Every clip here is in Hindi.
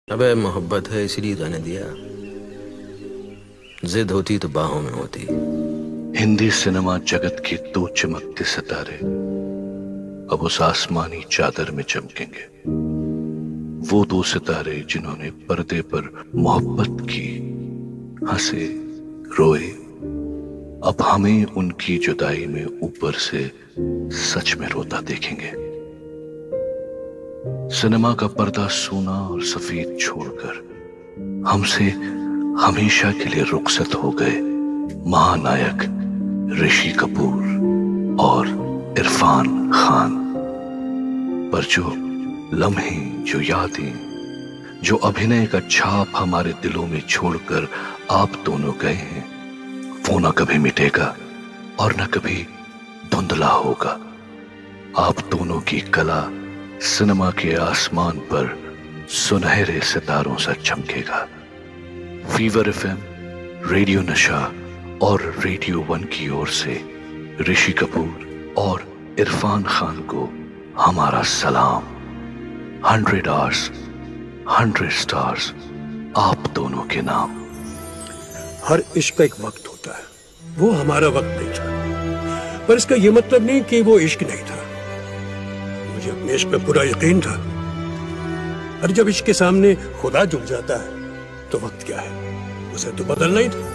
अबे मोहब्बत है इसलिए जाने दिया। जिद होती तो बाहों में होती। हिंदी सिनेमा जगत के दो चमकते सितारे अब उस आसमानी चादर में चमकेंगे। वो दो सितारे जिन्होंने पर्दे पर मोहब्बत की, हंसे, रोए। अब हमें उनकी जुदाई में ऊपर से सच में रोता देखेंगे। सिनेमा का पर्दा सूना और सफेद छोड़कर हमसे हमेशा के लिए रुखसत हो गए महानायक ऋषि कपूर और इरफान खान। पर जो लम्हे, जो यादें, जो अभिनय का छाप हमारे दिलों में छोड़कर आप दोनों गए हैं, वो न कभी मिटेगा और न कभी धुंधला होगा। आप दोनों की कला सिनेमा के आसमान पर सुनहरे सितारों सा चमकेगा। फीवर एफएम, रेडियो नशा और रेडियो वन की ओर से ऋषि कपूर और इरफान खान को हमारा सलाम। 100 आवर्स, 100 स्टार्स आप दोनों के नाम। हर इश्क का एक वक्त होता है, वो हमारा वक्त नहीं था, पर इसका यह मतलब नहीं कि वो इश्क नहीं था। मुझे अपने इश्क पे पूरा यकीन था, और जब इश्क के सामने खुदा झुक जाता है तो वक्त क्या है, उसे तो बदलना ही था।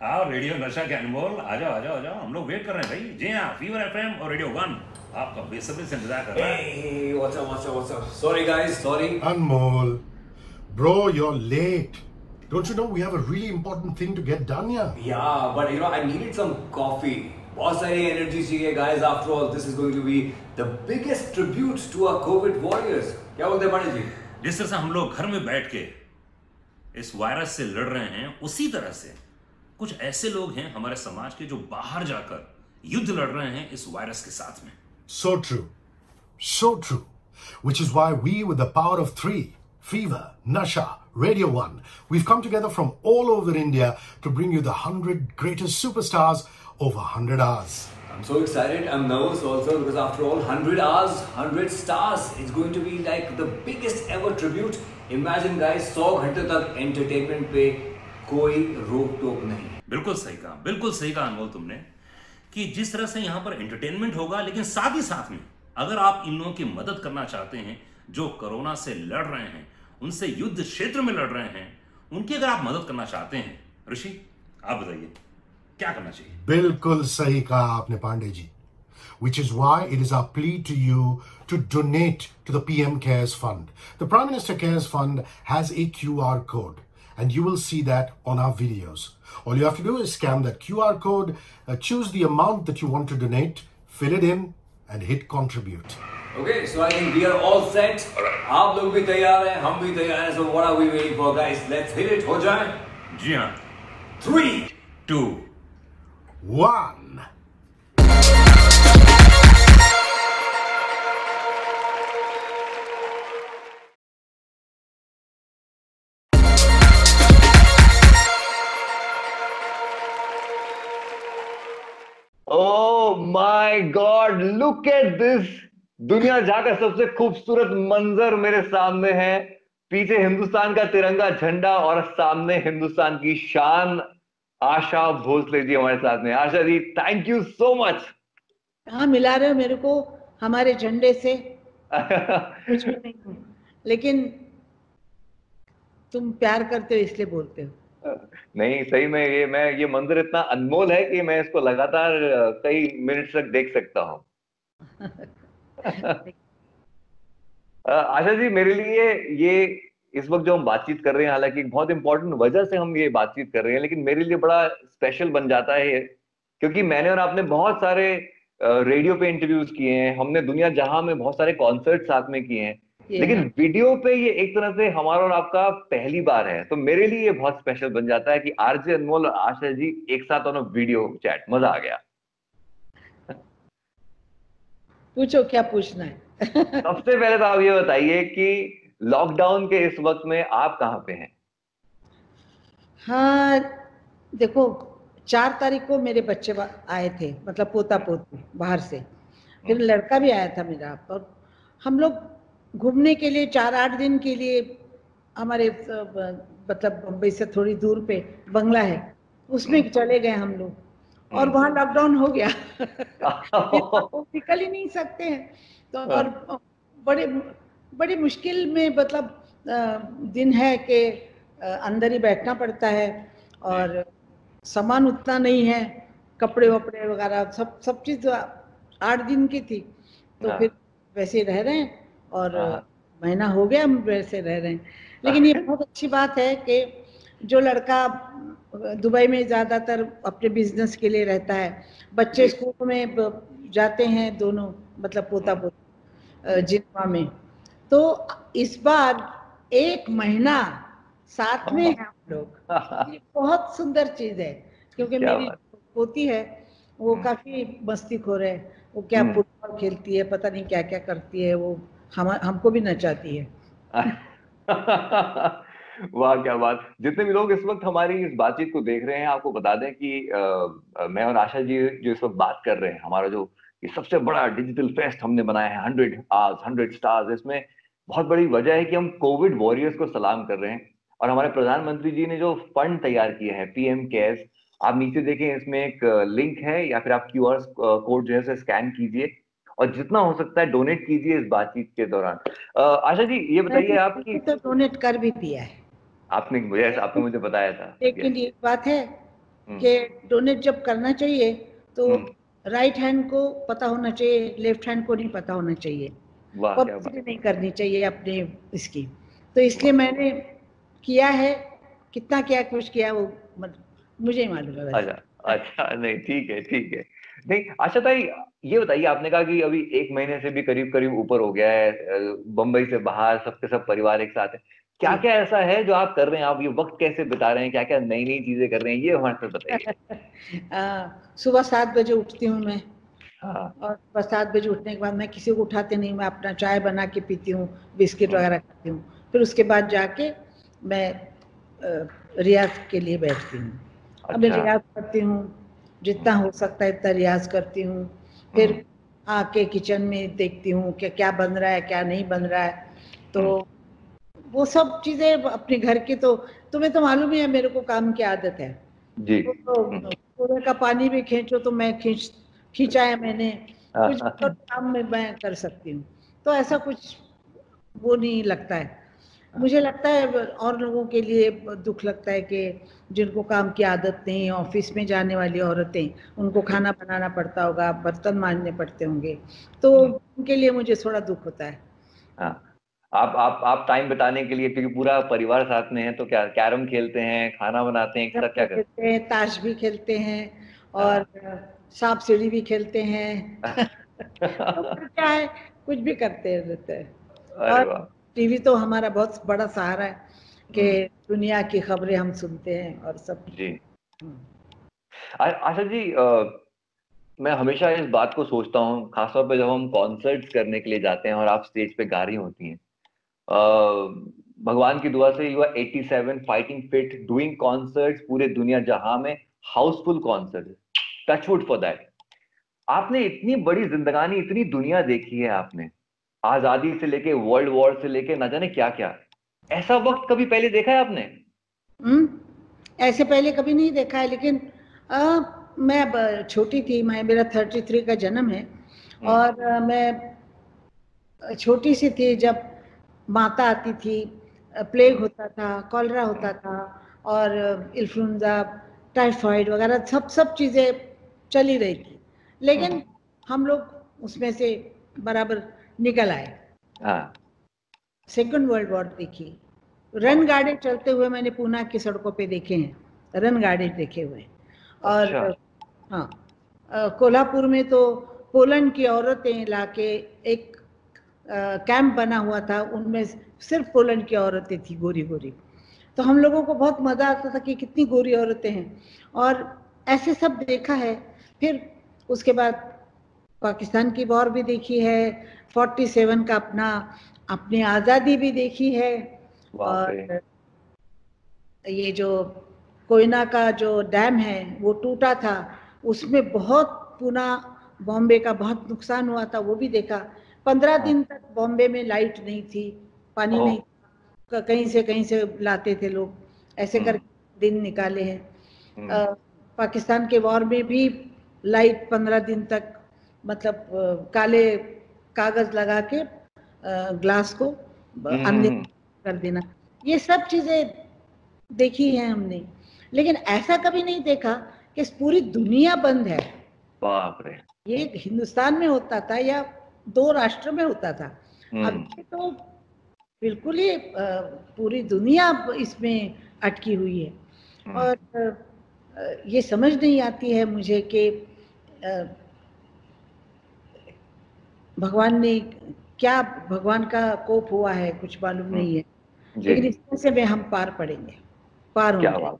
आओ रेडियो नशा के अनमोल, आ जाओ आ जाओ आ जाओ, हम लोग वेट कर रहे हैं भाई। जी हाँ, फीवर एफएम और रेडियो वन आपका बेसब्री से इंतजार कर रहा है। Hey, what's up? Sorry guys, sorry. Anmol, bro, you're late. Don't you know we have a really important thing to get done here? Yeah, but I needed some coffee. बहुत सारी एनर्जी चाहिए guys. After all, this is going to be the biggest tribute to our COVID warriors. क्या बोलते हैं पांडे जी? जिस तरह से हम लोग घर में बैठ के इस वायरस से लड़ रहे हैं, उसी तरह से कुछ ऐसे लोग हैं हमारे समाज के जो बाहर जाकर युद्ध लड़ रहे हैं इस वायरस के साथ में। So true. So true. Which is why we, with the power of three, Fever, Nasha, Radio 1, we've come together from all over India to bring you the 100 greatest superstars over 100 hours. I'm so excited. I'm nervous also because after all, 100 hours, 100 stars. It's going to be like the biggest ever tribute. Imagine guys, 100 घंटे तक entertainment पे कोई रोक टोक नहीं। बिल्कुल सही कहा अनमोल तुमने, कि जिस तरह से यहां पर एंटरटेनमेंट होगा, लेकिन साथ ही साथ में अगर आप इन लोगों की मदद करना चाहते हैं जो कोरोना से लड़ रहे हैं, उनसे युद्ध क्षेत्र में लड़ रहे हैं, उनकी अगर आप मदद करना चाहते हैं, ऋषि आप बताइए क्या करना चाहिए? बिल्कुल सही कहा आपने Pandey ji. Which is why it is our plea to you to donate to the PM Cares Fund. The Prime Minister Cares Fund has a QR code, and you will see that on our videos. All you have to do is scan that QR code, choose the amount that you want to donate, fill it in, and hit contribute. Okay, so I think we are all set. आप लोग भी तैयार हैं, हम भी तैयार हैं. So what are we waiting for, guys? Let's hit it. हो जाए? जी हाँ, 3, 2, 1. Oh my God, look at this! दुनिया जहां का सबसे खूबसूरत मंजर मेरे सामने है। पीछे हिंदुस्तान का तिरंगा झंडा और सामने हिंदुस्तान की शान। आशा भोसले जी हमारे साथ में। Asha ji, thank you so much. कहाँ मिला रहे हो मेरे को हमारे झंडे से? कुछ भी नहीं हूँ, लेकिन तुम प्यार करते हो इसलिए बोलते हो। नहीं, सही में ये मंजर इतना अनमोल है कि मैं इसको लगातार कई मिनट तक देख सकता हूँ। आशा जी, मेरे लिए ये इस वक्त जो हम बातचीत कर रहे हैं, हालांकि एक बहुत इंपॉर्टेंट वजह से हम ये बातचीत कर रहे हैं, लेकिन मेरे लिए बड़ा स्पेशल बन जाता है क्योंकि मैंने और आपने बहुत सारे रेडियो पे इंटरव्यूज किए हैं, हमने दुनिया जहां में बहुत सारे कॉन्सर्ट साथ में किए हैं, लेकिन वीडियो पे ये एक तरह से हमारा और आपका पहली बार है। तो मेरे लिए ये बहुत स्पेशल बन जाता है कि आरजे अनमोल और आशा जी एक साथ ऑन वीडियो चैट। मजा आ गया। पूछो क्या पूछना है। सबसे पहले तो आप ये बताइए कि लॉकडाउन के इस वक्त में आप कहाँ पे हैं? हाँ देखो, 4 तारीख को मेरे बच्चे आए थे, मतलब पोता पोती बाहर से, फिर लड़का भी आया था मेरा, और हम लोग घूमने के लिए 4-8 दिन के लिए हमारे मतलब बम्बई से थोड़ी दूर पे बंगला है, उसमें चले गए हम लोग, और वहाँ लॉकडाउन हो गया। फिर वो निकल ही नहीं सकते हैं, तो और बड़े बड़ी मुश्किल में मतलब दिन है कि अंदर ही बैठना पड़ता है, और सामान उतना नहीं है, कपड़े वपड़े वगैरह सब चीज़ 8 दिन की थी, तो फिर वैसे रह रहे हैं, और महीना हो गया हम वैसे रह रहे हैं। लेकिन ये बहुत अच्छी बात है कि जो लड़का दुबई में ज़्यादातर अपने बिजनेस के लिए रहता है, बच्चे स्कूल में जाते हैं दोनों, मतलब पोता पोती जिनवा में, तो इस बार 1 महीना साथ में हैं हम लोग। ये बहुत सुंदर चीज है, क्योंकि मेरी पोती है वो काफी मस्तीखोर है, वो क्या फुटबॉल खेलती है, पता नहीं क्या क्या करती है, वो हमको भी नचाती है। वाह क्या बात। जितने भी लोग इस वक्त हमारी इस बातचीत को देख रहे हैं, आपको बता दें कि मैं और आशा जी जो इस वक्त बात कर रहे हैं, हमारा जो ये सबसे बड़ा डिजिटल फेस्ट हमने बनाया है 100 आवर्स 100 स्टार्स, इसमें बहुत बड़ी वजह है कि हम कोविड वॉरियर्स को सलाम कर रहे हैं। और हमारे प्रधानमंत्री जी ने जो फंड तैयार किया है पीएम केयर्स, आप नीचे देखें, इसमें एक लिंक है, या फिर आप क्यूआर कोड जो है स्कैन कीजिए और जितना हो सकता है डोनेट कीजिए इस बातचीत के दौरान। आशा जी ये बताइए, आपकी तो डोनेट कर भी दिया है आपने मुझे बताया था, लेकिन ये बात है कि डोनेट जब करना चाहिए तो राइट हैंड को पता होना चाहिए, लेफ्ट हैंड को नहीं पता होना चाहिए, पब्लिसिटी नहीं करनी चाहिए अपने इसकी। तो इसलिए मैंने किया है, कितना क्या कुछ किया वो मुझे ही मालूम है। अच्छा नहीं ठीक है। नहीं आशा ताई, ये बताइए, आपने कहा कि अभी 1 महीने से भी करीब करीब ऊपर हो गया है, बंबई से बाहर सबके सब परिवार एक साथ है, क्या क्या ऐसा है जो आप कर रहे हैं, आप ये वक्त कैसे बिता रहे हैं, क्या क्या नई नई चीजें कर रहे हैं, ये हमारे साथ बताइए। सुबह 7 बजे उठती हूँ मैं, और सुबह 7 बजे उठने के बाद मैं किसी को उठाते नहीं, मैं अपना चाय बना के पीती हूँ, बिस्किट वगैरह खाती हूँ, फिर उसके बाद जाके मैं रियाज के लिए बैठती हूँ। अब मैं रियाज करती हूँ, जितना हो सकता है इतना रियाज करती हूँ, फिर आके किचन में देखती हूँ कि क्या बन रहा है क्या नहीं बन रहा है, तो वो सब चीजें अपने घर की, तो तुम्हें तो मालूम ही है मेरे को काम की आदत है जी। तो कुएं का पानी भी खींचो तो मैं खींचा है मैंने, कुछ काम में मैं कर सकती हूँ, तो ऐसा कुछ वो नहीं लगता है। मुझे लगता है और लोगों के लिए दुख लगता है कि जिनको काम की आदत नहीं, ऑफिस में जाने वाली औरतें, उनको खाना बनाना पड़ता होगा, बर्तन मांजने पड़ते होंगे, तो उनके लिए मुझे थोड़ा दुख होता है। आप टाइम बिताने के लिए, क्योंकि पूरा परिवार साथ में है, तो क्या कैरम खेलते हैं, खाना बनाते हैं, क्या करते हैं? ताश भी खेलते हैं और सांप सीढ़ी भी खेलते हैं। तो क्या है, कुछ भी करते रहते हैं। और टीवी तो हमारा बहुत बड़ा सहारा है कि दुनिया की खबरें हम सुनते हैं और सब। जी आशा जी, मैं हमेशा इस बात को सोचता हूँ, खासतौर पे जब हम कॉन्सर्ट्स करने के लिए जाते हैं और आप स्टेज पे गा रही होती हैं, भगवान की दुआ से you are 87 fighting fit doing concerts पूरे दुनिया जहां में, housefull concert, touch wood for that. आपने इतनी बड़ी जिंदगानी, इतनी दुनिया देखी है आपने, आजादी से लेके वर्ल्ड वॉर से लेके न जाने क्या क्या, ऐसा वक्त कभी पहले देखा है आपने? ऐसे पहले कभी नहीं देखा है, लेकिन मैं छोटी थी, मेरा 33 का जन्म है, और मैं छोटी सी थी जब माता आती थी, प्लेग होता था, कॉलरा होता था, और इन्फ्लुएंजा, टाइफाइड वगैरह सब चीज़ें चली रही थी, लेकिन हम लोग उसमें से बराबर निकल आए। सेकेंड वर्ल्ड वॉर देखी, रन गाड़ी चलते हुए मैंने पूना की सड़कों पे देखे हैं, रन गाड़ी देखे हुए। और हाँ, कोल्हापुर में तो पोलैंड की औरतें लाके एक कैंप बना हुआ था, उनमें सिर्फ पोलैंड की औरतें थी, गोरी गोरी, तो हम लोगों को बहुत मजा आता था कि कितनी गोरी औरतें हैं, और ऐसे सब देखा है। फिर उसके बाद पाकिस्तान की वॉर भी देखी है, 47 का अपनी आज़ादी भी देखी है, और ये जो कोयना का जो डैम है वो टूटा था, उसमें बहुत पुणे बॉम्बे का बहुत नुकसान हुआ था, वो भी देखा। 15 दिन तक बॉम्बे में लाइट नहीं थी, पानी नहीं, कहीं से लाते थे लोग, ऐसे करके दिन निकाले हैं। पाकिस्तान के वॉर में भी लाइट 15 दिन तक, मतलब काले कागज लगा के ग्लास को अंधेरा कर देना, ये सब चीजें देखी हैं हमने। लेकिन ऐसा कभी नहीं देखा कि पूरी दुनिया बंद है। बाप रे, ये हिंदुस्तान में होता था या 2 राष्ट्र में होता था, अब तो बिल्कुल ही पूरी दुनिया इसमें अटकी हुई है। और ये समझ नहीं आती है मुझे कि भगवान ने क्या, भगवान का कोप हुआ है, कुछ मालूम नहीं है, लेकिन इस तरह से में हम पार पड़ेंगे, पार होंगे। क्या बात,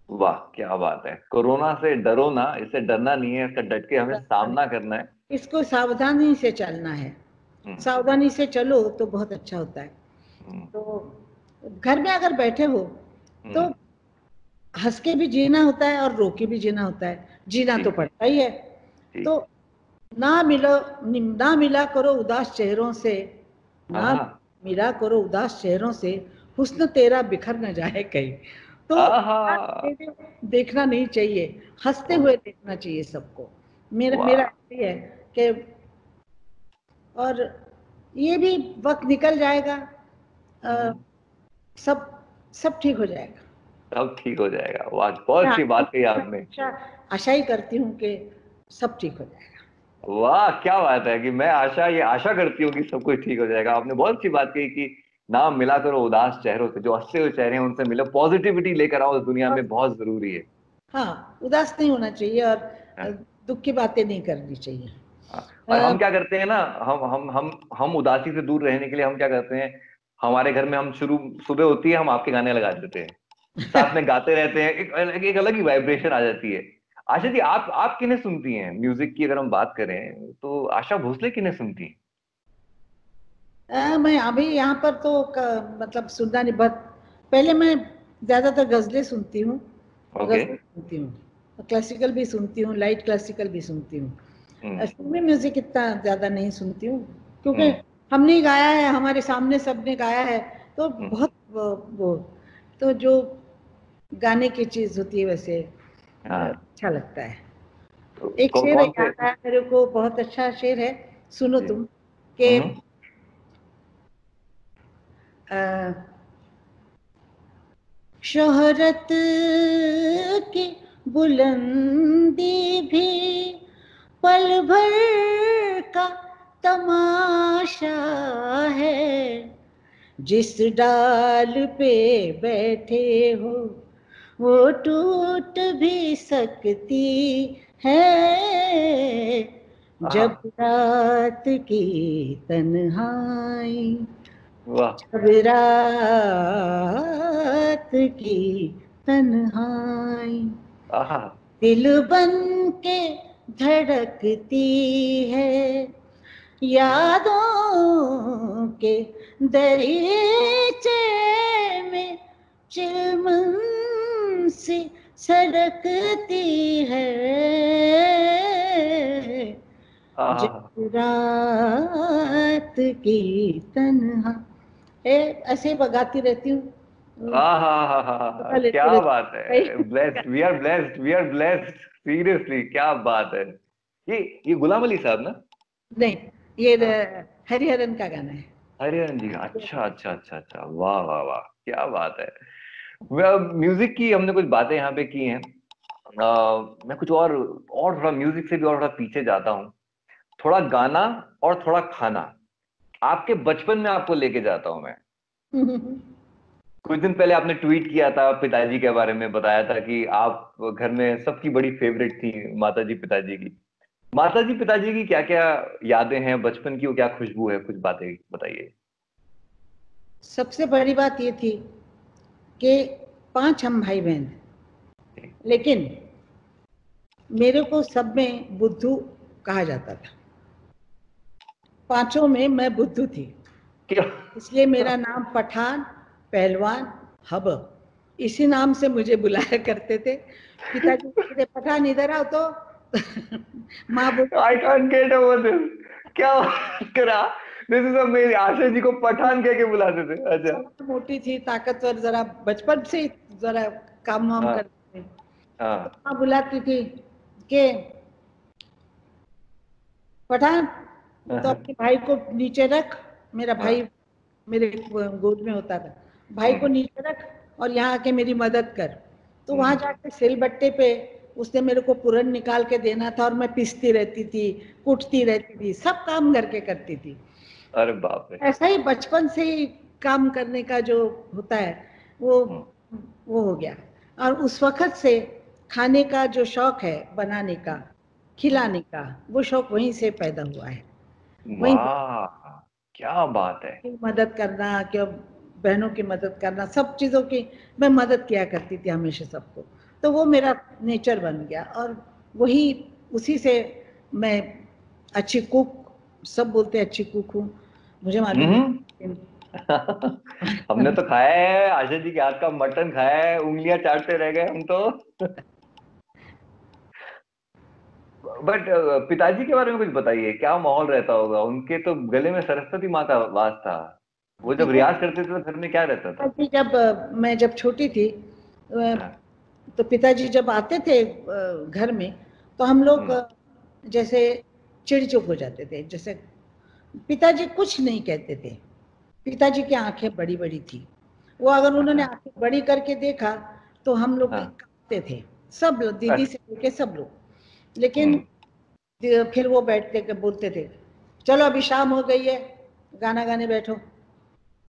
वाह क्या बात है। कोरोना से डरो ना, इससे डरना नहीं है, इसका डट के हमें सामना करना है, इसको सावधानी से चलना है। सावधानी से चलो तो बहुत अच्छा होता है। तो घर में अगर बैठे हो तो हंस के भी जीना होता है और रो के भी जीना होता है, जीना तो पड़ता ही है। तो ना मिला करो उदास चेहरों से, ना मिला करो उदास चेहरों से, हुस्न तेरा बिखर न जाए कहीं। तो देखना नहीं चाहिए, हंसते हुए देखना चाहिए सबको। मेरा ये है कि, और ये भी वक्त निकल जाएगा, सब ठीक हो जाएगा, सब ठीक हो जाएगा। वाह, बहुत अच्छी बात कही आपने। आशा ही करती हूँ कि सब ठीक हो जाएगा। वाह क्या बात है कि मैं आशा करती हूँ कि सब कुछ ठीक हो जाएगा। आपने बहुत अच्छी बात कही कि नाम मिला करो उदास चेहरों से, जो हंसते हुए चेहरे हैं उनसे मिलो, पॉजिटिविटी लेकर आओ दुनिया में, बहुत जरूरी है। हाँ, उदास नहीं होना चाहिए और दुख की बातें नहीं करनी चाहिए। और हम क्या करते हैं ना, हम उदासी से दूर रहने के लिए हम क्या करते हैं, हमारे घर में हम सुबह होती है, हम आपके गाने लगा देते हैं, साथ में गाते रहते हैं, एक अलग ही वाइब्रेशन आ जाती है। आशा जी, आप किन्हें सुनती हैं म्यूजिक की? अगर हम बात करें तो आशा भोसले किन्हें सुनती हैं? मैं अभी यहाँ पर तो मतलब सुनना नहीं, बहुत पहले मैं ज्यादातर गजलें सुनती हूँ, गजलें सुनती हूँ, क्लासिकल भी सुनती हूँ, लाइट क्लासिकल भी सुनती हूँ। फिल्मी म्यूजिक इतना ज्यादा नहीं सुनती हूँ, क्योंकि हमने गाया है, हमारे सामने सबने गाया है, तो बहुत वो तो जो गाने की चीज होती है वैसे अच्छा लगता है। एक शेर याद आया मेरे को, बहुत अच्छा शेर है, सुनो तुम, के शोहरत की बुलंदी भी पल भर का तमाशा है, जिस डाल पे बैठे हो वो टूट भी सकती है, जब रात की तन्हाई, जब रात की तन्हाई दिल बन के धड़कती है, यादों के दरीचे में चिलमन सी सरकती है, जब रात की तन्हा, ऐसे बगाती रहती हूँ। क्या बात है, blessed, we are blessed, we are blessed, seriously क्या बात है। ये गुलाम अली साहब ना? नहीं, ये हरिहरन का गाना है। हरिहरन जी, अच्छा, वाह वाह वाह, क्या बात है। म्यूजिक की हमने कुछ बातें यहाँ पे की हैं, मैं कुछ और थोड़ा म्यूजिक से भी और थोड़ा पीछे जाता हूँ, थोड़ा गाना और थोड़ा खाना। आपके बचपन में आपको लेके जाता हूं मैं। कुछ दिन पहले आपने ट्वीट किया था, पिताजी के बारे में बताया था कि आप घर में सबकी बड़ी फेवरेट थी माताजी पिताजी की। माताजी पिताजी की क्या क्या यादें हैं बचपन की, वो क्या खुशबू है, कुछ बातें बताइए। सबसे बड़ी बात ये थी कि 5 हम भाई बहन, लेकिन मेरे को सब में बुद्धू कहा जाता था, 5 में मैं बुद्धू थी, इसलिए मेरा नाम पठान, पहलवान, हब इसी नाम से मुझे बुलाया करते थे। पिताजी कहते थे पठान इधर आओ तो माँ बोलती I can't get over this. क्या बात करा, this is amazing. Asha ji को पठान कह के बुलाते थे। अच्छा। मोटी थी, ताकतवर, जरा बचपन से ही जरा काम वाम हाँ करते थे। तो हाँ माँ बुलाती थी कि पठान तो अपने भाई को नीचे रख। मेरा भाई मेरे गोद में होता था। भाई को नीचे रख और यहाँ आके मेरी मदद कर। तो वहां जाके सिलबट्टे पे उसने मेरे को पूरन निकाल के देना था और मैं पीसती रहती थी, कूटती रहती थी, सब काम घर के करती थी। अरे बाप रे। ऐसा ही बचपन से ही काम करने का जो होता है वो हो गया। और उस वक्त से खाने का जो शौक है, बनाने का, खिलाने का, वो शौक वहीं से पैदा हुआ है। वहीं वाह क्या बात है। मदद करना, क्या बहनों की मदद करना, सब चीज़ों की मैं मदद किया करती थी हमेशा सबको। तो वो मेरा नेचर बन गया और वही उसी से मैं अच्छी कुक, सब बोलते हैं अच्छी कुक हूँ, मुझे मालूम नहीं। हमने तो खाया है आशा जी के हाथ का मटन, खाया है, उंगलियां चाटते रह गए हम तो। बट पिताजी के बारे में कुछ बताइए, क्या माहौल रहता होगा? उनके तो गले में सरस्वती माँ का वास था। वो जब रियाज करते थे तो घर में क्या रहता था? पिताजी मैं जब छोटी थी हाँ। तो पिताजी जब आते थे घर में तो हम लोग जैसे चिड़ चुप हो जाते थे। जैसे पिताजी कुछ नहीं कहते थे। पिताजी की आंखें बड़ी बड़ी थी। वो अगर उन्होंने आंखें बड़ी करके देखा तो हम लोग कांपते थे, सब लोग, दीदी से लेके सब लोग। लेकिन फिर वो बैठते के बोलते थे चलो अभी शाम हो गई है, गाना गाने बैठो,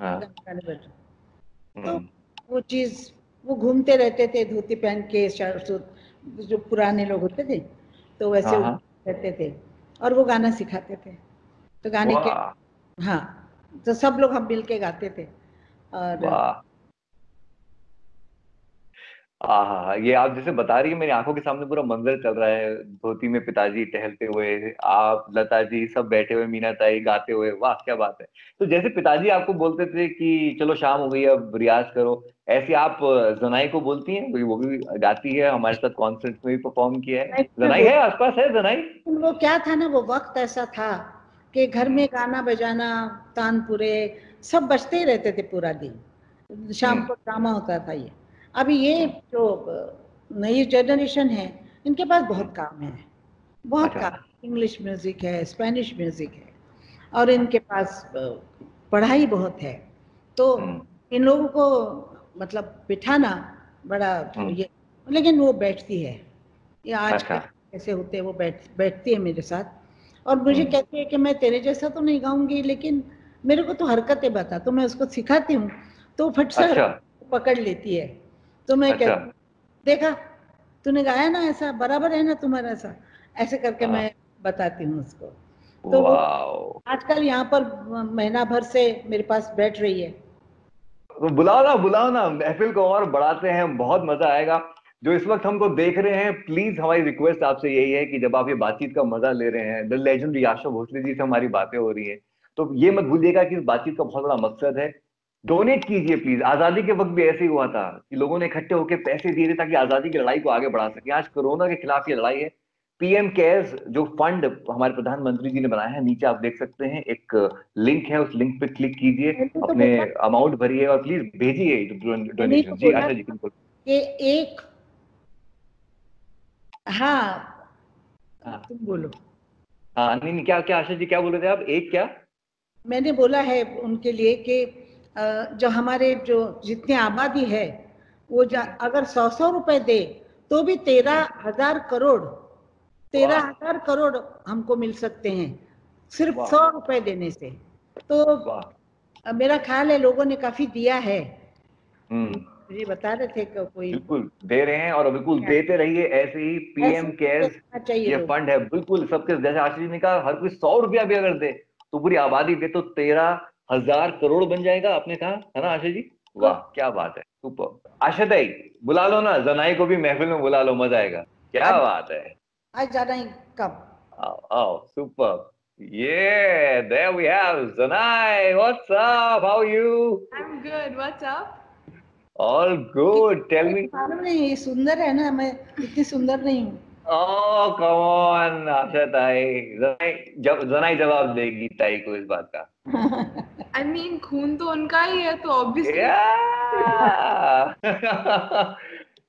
गाना गाने बैठो। तो वो चीज, वो घूमते रहते थे धोती पहन के, जो पुराने लोग होते थे तो वैसे रहते थे और वो गाना सिखाते थे। तो गाने के हाँ, तो सब लोग हम मिल के गाते थे। और ये आप जैसे बता रही है मेरी आंखों के सामने पूरा मंजर चल रहा है। धोती में पिताजी टहलते हुए, आप लता जी सब बैठे हुए, मीना ताई गाते हुए, वाह क्या बात है। तो जैसे पिताजी आपको बोलते थे कि चलो शाम हो गई अब रियाज करो, ऐसे आप जनाई को बोलती हैं? वो भी गाती है, हमारे साथ कॉन्सर्ट में भी परफॉर्म किया है। जनाई है आसपास, है जनाई? वो क्या था ना, वो वक्त ऐसा था कि घर में गाना बजाना, तानपुरे सब बजते ही रहते थे पूरा दिन। शाम को ड्रामा होता था ये। अभी ये जो नई जनरेशन है इनके पास बहुत काम है, बहुत काम। इंग्लिश म्यूजिक है, स्पेनिश म्यूजिक है और इनके पास पढ़ाई बहुत है। तो इन लोगों को मतलब बिठाना बड़ा ये, लेकिन वो बैठती है। ये आज कैसे होते हैं, वो बैठती है मेरे साथ और मुझे कहती है कि मैं तेरे जैसा तो नहीं गाऊंगी लेकिन मेरे को तो हरकतें बता। तो मैं उसको सिखाती हूँ तो फट से पकड़ लेती है। तो मैं कहती देखा तूने गाया ना, ऐसा बराबर है ना तुम्हारा, ऐसे करके मैं बताती हूँ उसको। तो आजकल यहाँ पर महीना भर से मेरे पास बैठ रही है। तो बुलाओ ना, महफिल को और बढ़ाते हैं, बहुत मजा आएगा। जो इस वक्त हमको देख रहे हैं, प्लीज हमारी रिक्वेस्ट आपसे यही है कि जब आप ये बातचीत का मजा ले रहे हैं, द लेजेंडरी आशा भोसले जी से हमारी बातें हो रही है, तो ये मत भूलिएगा कि इस बातचीत का बहुत बड़ा मकसद है। डोनेट कीजिए प्लीज। आजादी के वक्त भी ऐसे ही हुआ था कि लोगों ने इकट्ठे होकर पैसे दिए थे ताकि आजादी की लड़ाई को आगे बढ़ा सके। आज कोरोना के खिलाफ ये लड़ाई है। पीएम केयर्स जो फंड हमारे प्रधानमंत्री जी ने बनाया है, नीचे आप देख सकते हैं एक लिंक है, उस लिंक पे क्लिक कीजिए, अपने अमाउंट भरिए और प्लीज भेजिए डोनेशन। जी आशा जी बिल्कुल। ये एक तुम बोलो। नहीं क्या क्या आशा जी क्या बोल रहे थे आप? एक क्या? मैंने बोला है उनके लिए कि जो हमारे जो जितनी आबादी है वो अगर 100 रुपए दे तो भी 13,000 करोड़ 13,000 करोड़ हमको मिल सकते हैं सिर्फ 100 रुपए देने से। तो मेरा ख्याल है लोगों ने काफी दिया है। मुझे बता रहे थे कि कोई बिल्कुल दे रहे हैं और बिल्कुल देते रहिए ऐसे ही। पीएम केयर्स ये फंड है, बिल्कुल सबके, जैसे आशीष जी ने कहा, हर कोई 100 रुपया भी अगर दे तो पूरी आबादी दे तो 13,000 करोड़ बन जाएगा। आपने कहा है ना आशा जी? वाह क्या बात है, सुपर। आशा ताई बुला लो ना, जनाई को भी महफिल में बुला लो, मजा आएगा। क्या बात है, आज जाना ही कब? आओ super. Yeah, there we have Zanai. What's up? How are you? I'm good. What's up? All good. Tell me. मालूम नहीं, ये सुंदर है ना, मैं इतनी सुंदर नहीं हूँ। Oh, come on, आशा ताई। जनाई जवाब देगी ताई को इस बात का। I mean, खून तो उनका ही है, तो obviously।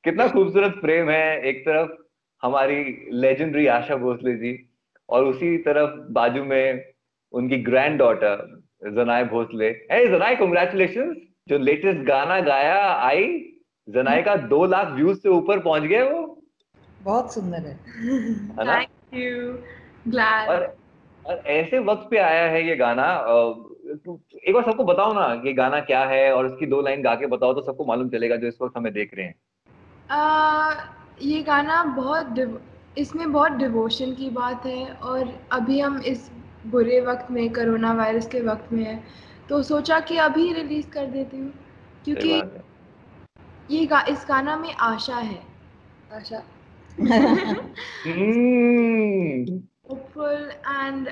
कितना खूबसूरत प्रेम है, एक तरफ हमारी लेजेंडरी आशा भोसले जी और उसी तरफ बाजू में उनकी ग्रैंड डॉटर जनाई भोसले। hey, जनाई, कांग्रेचुलेशंस, जो लेटेस्ट गाना गाया आई, जनाई का 2 लाख व्यूज से ऊपर पहुंच गए वो। बहुत सुंदर है ना? Thank you. Glad. और ऐसे वक्त पे आया है ये गाना। एक बार सबको बताओ ना ये गाना क्या है, और इसकी 2 लाइन गा के बताओ तो सबको मालूम चलेगा जो इस वक्त हमें देख रहे हैं। ये गाना इसमें बहुत डिवोशन की बात है, और अभी हम इस बुरे वक्त में, कोरोना वायरस के वक्त में है, तो सोचा कि अभी रिलीज कर देती हूँ, क्योंकि इस गाना में आशा है। आशा hopeful, and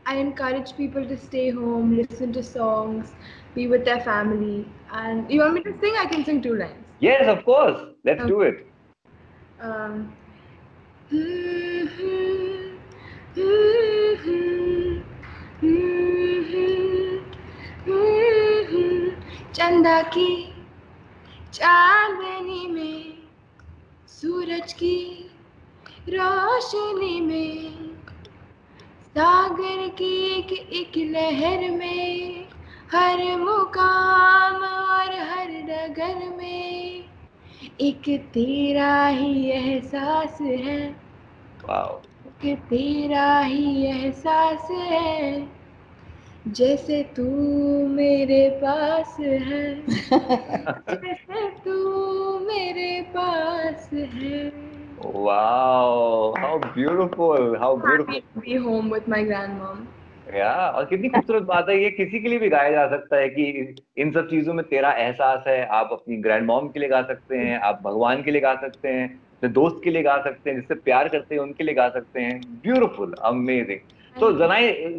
I encourage people to stay home, listen to songs, be with their family. And you want me to sing? I can sing 2 lines. Yes, of course. Let's do it. चंदा की चांदनी में, सूरज की रोशनी में, सागर की एक लहर में, हर मुकाम और हर डगर में एक तेरा ही एहसास है। वाओ। कि तेरा ही एहसास है, जैसे तू मेरे पास है, जैसे तू मेरे पास है। Wow, how beautiful, how beautiful. Happy to be home with my grandmom. Yeah, और कितनी खूबसूरत बात है, ये किसी के लिए भी गाया जा सकता है कि इन सब चीजों में तेरा एहसास है। आप अपनी ग्रैंड मॉम के लिए गा सकते हैं, आप भगवान के लिए गा सकते हैं, अपने दोस्त के लिए गा सकते हैं, जिससे प्यार करते हैं उनके लिए गा सकते हैं। Beautiful, amazing. तो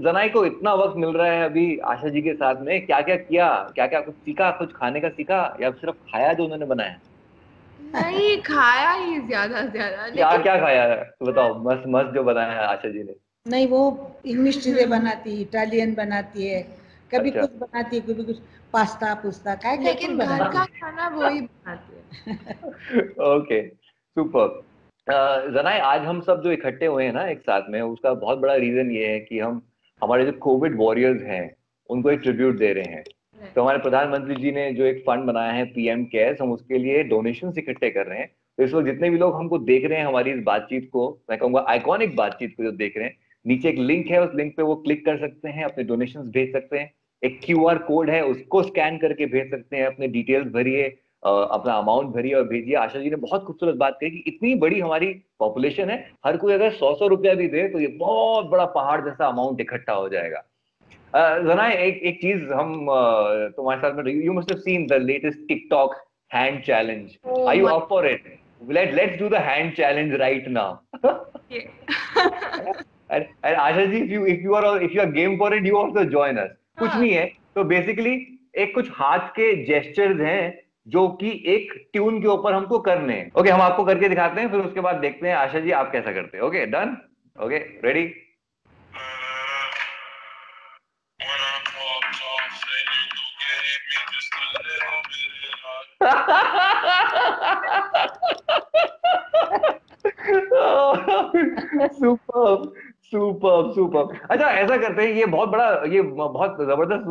जनाई को इतना वक्त मिल रहा है अभी आशा जी के साथ में, क्या क्या किया, क्या क्या कुछ सीखा, कुछ खाने का सीखा, या सिर्फ खाया जो उन्होंने बनाया? नहीं, खाया ही ज्यादा से ज्यादा। क्या क्या खाया है तो बताओ, मस्त मस्त जो बनाया है आशा जी ने। नहीं, वो इंग्लिश चीजें बनाती, इटालियन बनाती है, कभी कुछ बनाती है, कभी कुछ पास्ता पुस्ता क्या क्या, लेकिन घर का खाना वो ही बनाती है। Okay, super. जनाई, आज हम सब जो इकट्ठे हुए हैं ना एक साथ में, उसका बहुत बड़ा रीजन ये है कि हम हमारे जो कोविड वॉरियर्स हैं उनको एक ट्रिब्यूट दे रहे हैं। तो हमारे प्रधानमंत्री जी ने जो एक फंड बनाया है पीएम केयर्स, हम उसके लिए डोनेशंस इकट्ठे कर रहे हैं। तो इस वक्त जितने भी लोग हमको देख रहे हैं, हमारी इस बातचीत को, मैं कहूँगा आइकॉनिक बातचीत को जो देख रहे हैं, नीचे एक लिंक है, उस लिंक पे वो क्लिक कर सकते हैं, अपने डोनेशंस भेज सकते हैं। एक QR कोड है, उसको स्कैन करके भेज सकते हैं, अपने डिटेल्स भरिए, अपना अमाउंट भरिए और भेजिए। आशा जी ने बहुत खूबसूरत बात कही कि इतनी बड़ी हमारी पॉपुलेशन है, हर कोई अगर 100 रुपया भी दे तो ये बहुत बड़ा पहाड़ जैसा अमाउंट इकट्ठा हो जाएगा। जनाई, एक चीज हम तुम्हारे साथ में, you must have seen the latest TikTok hand challenge. Are you up for it? Let's do the hand challenge right now. And Asha ji, if you are game for it, you also join us. कुछ नहीं है, तो बेसिकली एक कुछ हाथ के जेस्चर्स हैं जो कि एक ट्यून के ऊपर हमको करने हैं। ओके, हम आपको करके दिखाते हैं, फिर उसके बाद देखते हैं आशा जी आप कैसा करते हैं। Okay, done? Okay, ready? Super. अच्छा, ऐसा करते हैं, ये बहुत बड़ा, ये बहुत जबरदस्त,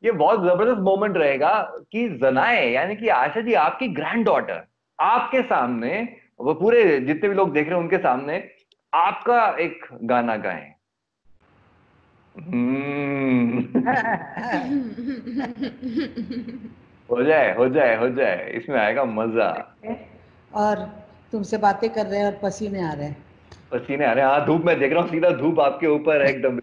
ये बहुत जबरदस्त मोमेंट रहेगा कि जनाए यानी कि आशा जी आपकी ग्रैंड डॉटर आपके सामने, वो पूरे जितने भी लोग देख रहे हैं उनके सामने आपका एक गाना गाएं। हो जाए, इसमें आएगा मजा। और तुमसे बातें कर रहे हैं और पसीने आ रहे हैं। हाँ, धूप में देख रहा हूँ, सीधा धूप आपके ऊपर है एकदम।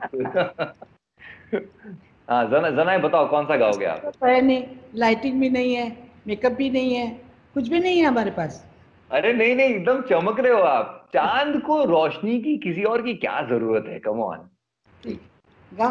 हाँ, जनाए बताओ कौन सा गाओगे आप? नहीं, लाइटिंग भी नहीं है, मेकअप भी नहीं है, कुछ भी नहीं है हमारे पास। अरे नहीं, एकदम चमक रहे हो आप। चांद को रोशनी की किसी और की क्या जरूरत है? कम ऑन, गा।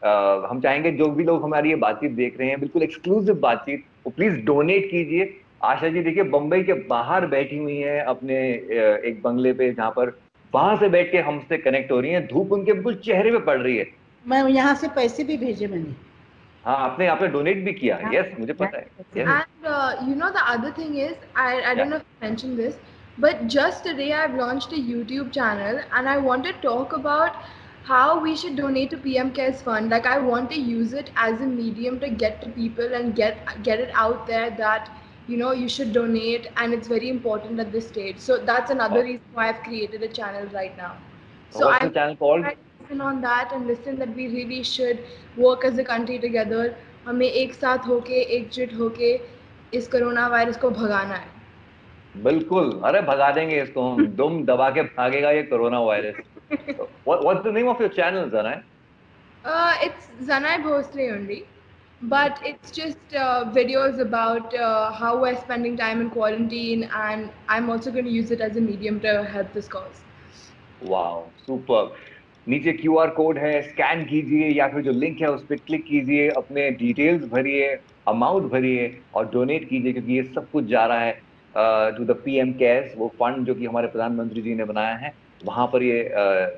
हम चाहेंगे जो भी लोग हमारी ये बातचीत देख रहे हैं, बिल्कुल एक्सक्लूसिव बातचीत, वो प्लीज डोनेट कीजिए। आशा जी देखिए बम्बई के बाहर बैठी हुई हैं अपने एक बंगले पे, जहाँ पर वहां से बैठ के हमसे कनेक्ट हो रही हैं, धूप उनके बिल्कुल चेहरे पे पड़ रही है। मैं यहाँ से पैसे भी भेजे मैंने। हाँ, आपने डोनेट भी किया। यस, मुझे पता है। And you know the other thing is, I don't know if I mentioned this, but just today I've launched a YouTube channel and I want to talk about how we should donate to PM Cares Fund. Like I want to use it as a medium to get to people and get it out there that you should donate, and it's very important at this stage. So that's another reason why I've created a channel right now. So what's the channel called? Listen on that and listen that we really should work as a country together. हमें एक साथ होके एकजुट होके इस कोरोना वायरस को भगाना है। बिल्कुल, अरे भगा देंगे इसको हम, दुम दबा के भागेगा ये corona virus. What's the name of your channel, Zanai? It's Zanai Bhosle only, but it's just videos about how we're spending time in quarantine, and I'm also going to use it as a medium to help this cause. Wow, super. नीचे QR कोड है, स्कैन कीजिए या फिर जो लिंक है उस पर क्लिक कीजिए, अपने डिटेल्स भरिए, अमाउंट भरिए और डोनेट कीजिए, क्योंकि ये सब कुछ जा रहा है टू द PM केयर्स, वो फंड जो कि हमारे प्रधानमंत्री जी ने बनाया है। वहाँ पर ये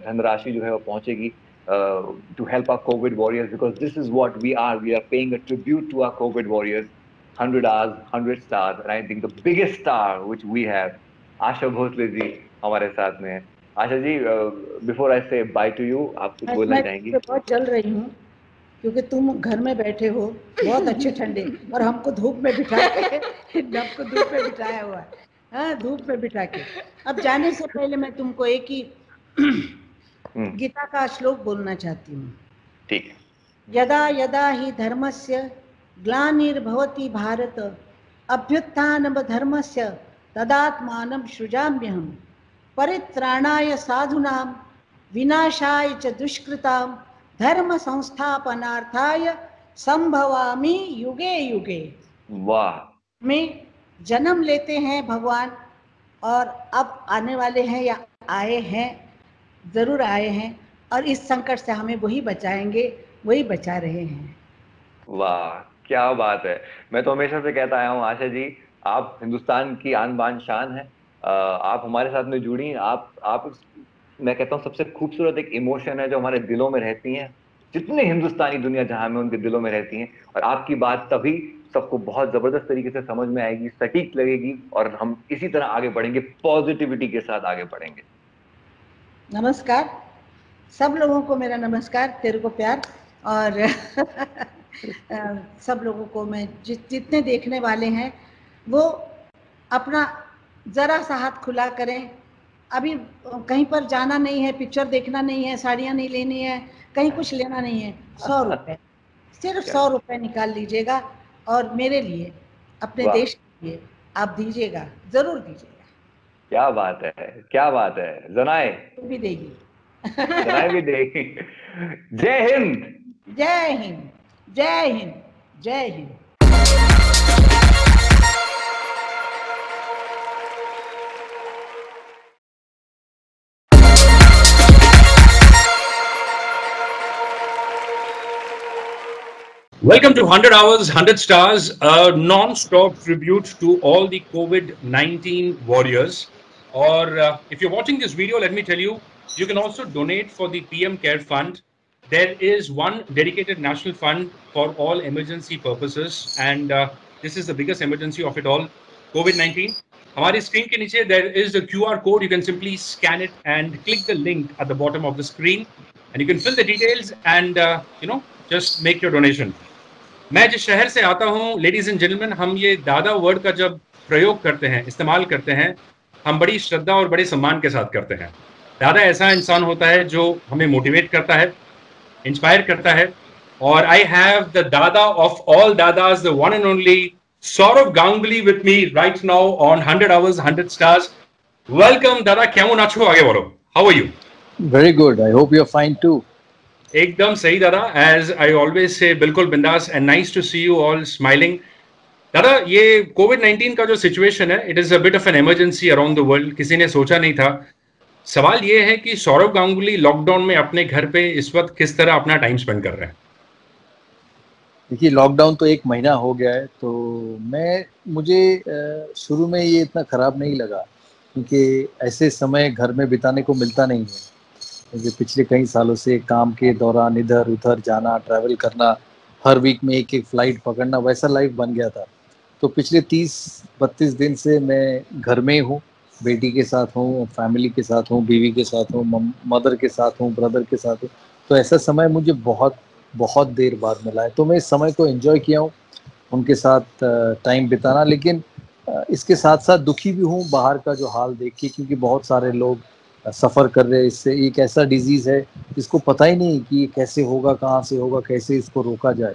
धनराशि जो है वो पहुँचेगी to help our COVID warriors, because this is what we are paying a tribute to our COVID warriors. 100 hours, 100 stars, and I think the biggest star which we have, Asha Bhosle ji हमारे साथ में है। आशा जी, बिफोर आई से बाय टू यू, आप कुछ बोलना चाहेंगी? मैं बहुत जल रही हूँ क्योंकि तुम घर में बैठे हो बहुत अच्छे ठंडे, और हमको धूप में बिठा के हमको धूप में बिठाया हुआ है। हाँ, धूप में बिठा के। अब जाने से पहले मैं तुमको एक ही गीता का श्लोक बोलना चाहती हूँ। ठीक है। यदा यदा हि धर्मस्य ग्लानिर्भवति भारत अभ्युत्थानं धर्मस्य तदात्मानं सृजाम्यहम् परित्राणाय साधूनां विनाशाय च दुष्कृतां धर्म संस्थापनार्थाय संभवामि युगे युगे। वाह। में जन्म लेते हैं भगवान, और अब आने वाले हैं या आए हैं, जरूर आए हैं, और इस संकट से हमें वही बचाएंगे, वही बचा रहे हैं। वाह, क्या बात है। मैं तो हमेशा से कहता आया हूँ आशा जी, आप हिंदुस्तान की आन बान शान है। आप हमारे साथ में जुड़ी, आप मैं कहता हूँ सबसे खूबसूरत एक इमोशन है जो हमारे दिलों में रहती हैं, जितने हिंदुस्तानी दुनिया जहां में उनके दिलों में रहती हैं। और आपकी बात तभी सबको बहुत जबरदस्त तरीके से समझ में आएगी, सटीक लगेगी, और हम इसी तरह आगे बढ़ेंगे, पॉजिटिविटी के साथ आगे बढ़ेंगे। नमस्कार सब लोगों को, मेरा नमस्कार, तेरे को प्यार, और सब लोगों को मैं जितने देखने वाले हैं वो अपना जरा सा हाथ खुला करें। अभी कहीं पर जाना नहीं है, पिक्चर देखना नहीं है, साड़ियाँ नहीं लेनी है, कहीं कुछ लेना नहीं है, 100 रुपये, सिर्फ 100 रुपये निकाल लीजिएगा और मेरे लिए, अपने देश के लिए आप दीजिएगा, जरूर दीजिएगा। क्या बात है, क्या बात है। जनाए भी देगी। जनाए भी देगी। जय हिंद, जय हिंद, जय हिंद, जय Hind. Welcome to 100 Hours, 100 Stars, a non-stop tribute to all the COVID-19 warriors. Or if you're watching this video, let me tell you, you can also donate for the PM Care Fund. There is one dedicated national fund for all emergency purposes, and this is the biggest emergency of it all, COVID-19. Hamari screen ke niche, there is a QR code. You can simply scan it and click the link at the bottom of the screen, and you can fill the details and just make your donation. मैं जिस शहर से आता हूँ, लेडीज एंड जेंटलमैन, हम ये दादा वर्ड का जब प्रयोग करते हैं, इस्तेमाल करते हैं, हम बड़ी श्रद्धा और बड़े सम्मान के साथ करते हैं। दादा ऐसा इंसान होता है जो हमें मोटिवेट करता है, इंस्पायर करता है, और I have the dada of all dadas, the one and only Sourav Ganguly with me right now on 100 Hours, 100 Stars. Welcome Dada, केमन आछो? आगे बढ़ो। How are you? Very good, I hope you are fine too. एकदम सही Dada, as I always say, बिल्कुल बिंदास, and nice to see you all smiling. Dada, ये कोविड-19 का जो सिचुएशन है, it is a bit of an emergency around the world, किसी ने सोचा नहीं था। सवाल ये है कि सौरभ गांगुली लॉकडाउन में अपने घर पे इस वक्त किस तरह अपना टाइम स्पेंड कर रहे हैं? देखिए लॉकडाउन तो 1 महीना हो गया है, तो मुझे शुरू में ये इतना ख़राब नहीं लगा, क्योंकि ऐसे समय घर में बिताने को मिलता नहीं है। मुझे पिछले कई सालों से काम के दौरान इधर-उधर जाना, ट्रैवल करना, हर वीक में एक-एक फ्लाइट पकड़ना, वैसा लाइफ बन गया था। तो पिछले 30-32 दिन से मैं घर में हूँ, बेटी के साथ हूँ, फैमिली के साथ हूँ, बीवी के साथ हूँ, मदर के साथ हूँ, ब्रदर के साथ हूँ। तो ऐसा समय मुझे बहुत बहुत देर बाद मिला है, तो मैं इस समय को एंजॉय किया हूँ, उनके साथ टाइम बिताना। लेकिन इसके साथ साथ दुखी भी हूँ बाहर का जो हाल देख के, क्योंकि बहुत सारे लोग सफ़र कर रहे हैं इससे। एक ऐसा डिजीज़ है जिसको पता ही नहीं कि ये कैसे होगा, कहाँ से होगा, कैसे इसको रोका जाए।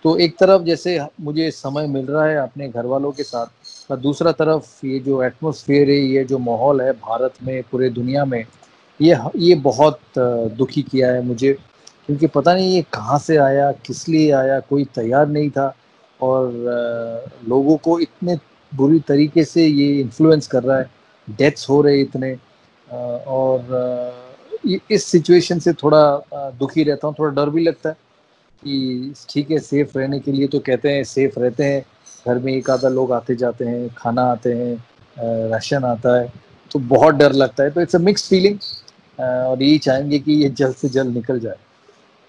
तो एक तरफ जैसे मुझे समय मिल रहा है अपने घर वालों के साथ, पर दूसरा तरफ ये जो एटमॉस्फेयर है, ये जो माहौल है भारत में, पूरे दुनिया में, ये बहुत दुखी किया है मुझे, क्योंकि पता नहीं ये कहाँ से आया, किस लिए आया, कोई तैयार नहीं था। और लोगों को इतने बुरी तरीके से ये इन्फ्लुएंस कर रहा है, डेथ्स हो रहे इतने, और इस सिचुएशन से थोड़ा दुखी रहता हूँ, थोड़ा डर भी लगता है कि ठीक है, सेफ रहने के लिए तो कहते हैं सेफ रहते हैं, घर में एक आधा लोग आते जाते हैं, खाना आते हैं, राशन आता है, तो बहुत डर लगता है। तो इट्स अ मिक्स्ड फीलिंग, और यही चाहेंगे कि ये जल्द से जल्द निकल जाए।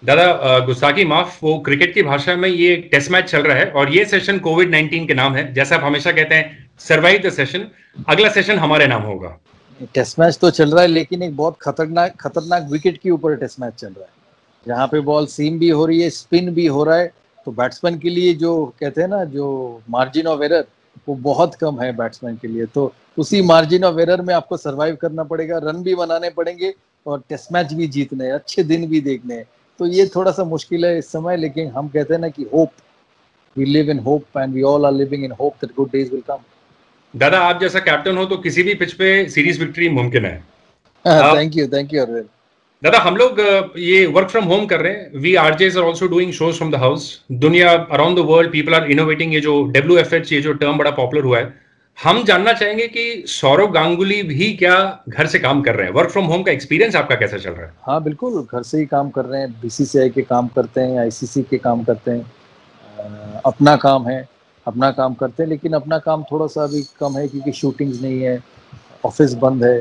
दादा गुस्ताखी माफ, वो क्रिकेट की भाषा में ये एक टेस्ट मैच चल रहा है और ये सेशन कोविड-19 के नाम है। जैसा आप हमेशा कहते हैं, सर्वाइव द सेशन, अगला सेशन हमारे नाम होगा। टेस्ट मैच तो चल रहा है, लेकिन एक बहुत खतरनाक विकेट के ऊपर टेस्ट मैच चल रहा है, जहाँ पे बॉल सीम भी हो रही है, स्पिन भी हो रहा है। तो बैट्समैन के लिए जो कहते हैं ना, जो मार्जिन ऑफ एरर, वो बहुत कम है बैट्समैन के लिए। तो उसी मार्जिन ऑफ एरर में आपको सर्वाइव करना पड़ेगा, रन भी बनाने पड़ेंगे और टेस्ट मैच भी जीतने हैं, अच्छे दिन भी देखने हैं। तो ये थोड़ा सा मुश्किल है इस समय, लेकिन हम कहते हैं ना कि hope, we live in hope and we all are living in hope that good days will come. दादा आप जैसा कैप्टन हो तो किसी भी पिच पे सीरीज विक्ट्री मुमकिन है। Thank you Arvind. दादा हम लोग ये वर्क फ्रॉम होम कर रहे हैं, we RJs are also doing shows from the house. दुनिया around the world people are innovating, ये जो WFH, ये जो टर्म बड़ा पॉपुलर हुआ है, हम जानना चाहेंगे कि सौरव गांगुली भी क्या घर से काम कर रहे हैं? वर्क फ्रॉम होम का एक्सपीरियंस आपका कैसा चल रहा है? हाँ बिल्कुल, घर से ही काम कर रहे हैं, BCCI के काम करते हैं, ICC के काम करते हैं, अपना काम है, अपना काम करते हैं। लेकिन अपना काम थोड़ा सा अभी कम है, क्योंकि शूटिंग्स नहीं है, ऑफिस बंद है,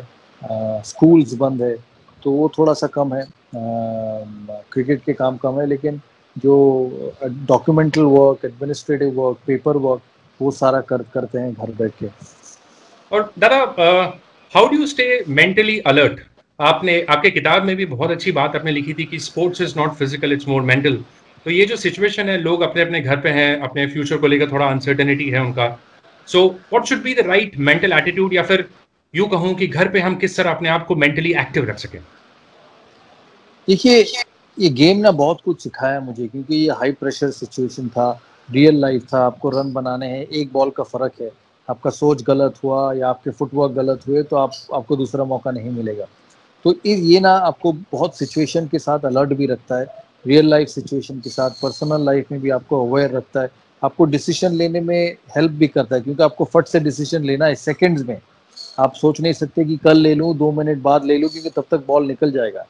स्कूल्स बंद है, तो वो थोड़ा सा कम है। क्रिकेट के काम कम है, लेकिन जो documental work, administrative work, paper work, वो सारा करते हैं घर बैठ के। और दादा how do you stay mentally alert? आपने आपके किताब में भी बहुत अच्छी बात आपने लिखी थी कि sports is not physical, it's more mental. तो ये जो सिचुएशन है, लोग अपने अपने घर पे हैं, अपने फ्यूचर को लेकर थोड़ा अनसर्टेनिटी है उनका, so what should be the right mental attitude, या फिर यूं कहूं कि घर पे हम किस तरह अपने आप को मेंटली एक्टिव रख सकें? देखिए, ये गेम ना बहुत कुछ सिखाया मुझे, क्योंकि ये हाई प्रेशर सिचुएशन था, रियल लाइफ था, आपको रन बनाने हैं, एक बॉल का फर्क है, आपका सोच गलत हुआ या आपके फुटवर्क गलत हुए तो आपको दूसरा मौका नहीं मिलेगा। तो ये ना आपको बहुत सिचुएशन के साथ अलर्ट भी रखता है, रियल लाइफ सिचुएशन के साथ, पर्सनल लाइफ में भी आपको अवेयर रखता है, आपको डिसीजन लेने में हेल्प भी करता है, क्योंकि आपको फट से डिसीजन लेना है सेकंड्स में। आप सोच नहीं सकते कि कल ले लूँ, 2 मिनट बाद ले लूँ, क्योंकि तब तक बॉल निकल जाएगा।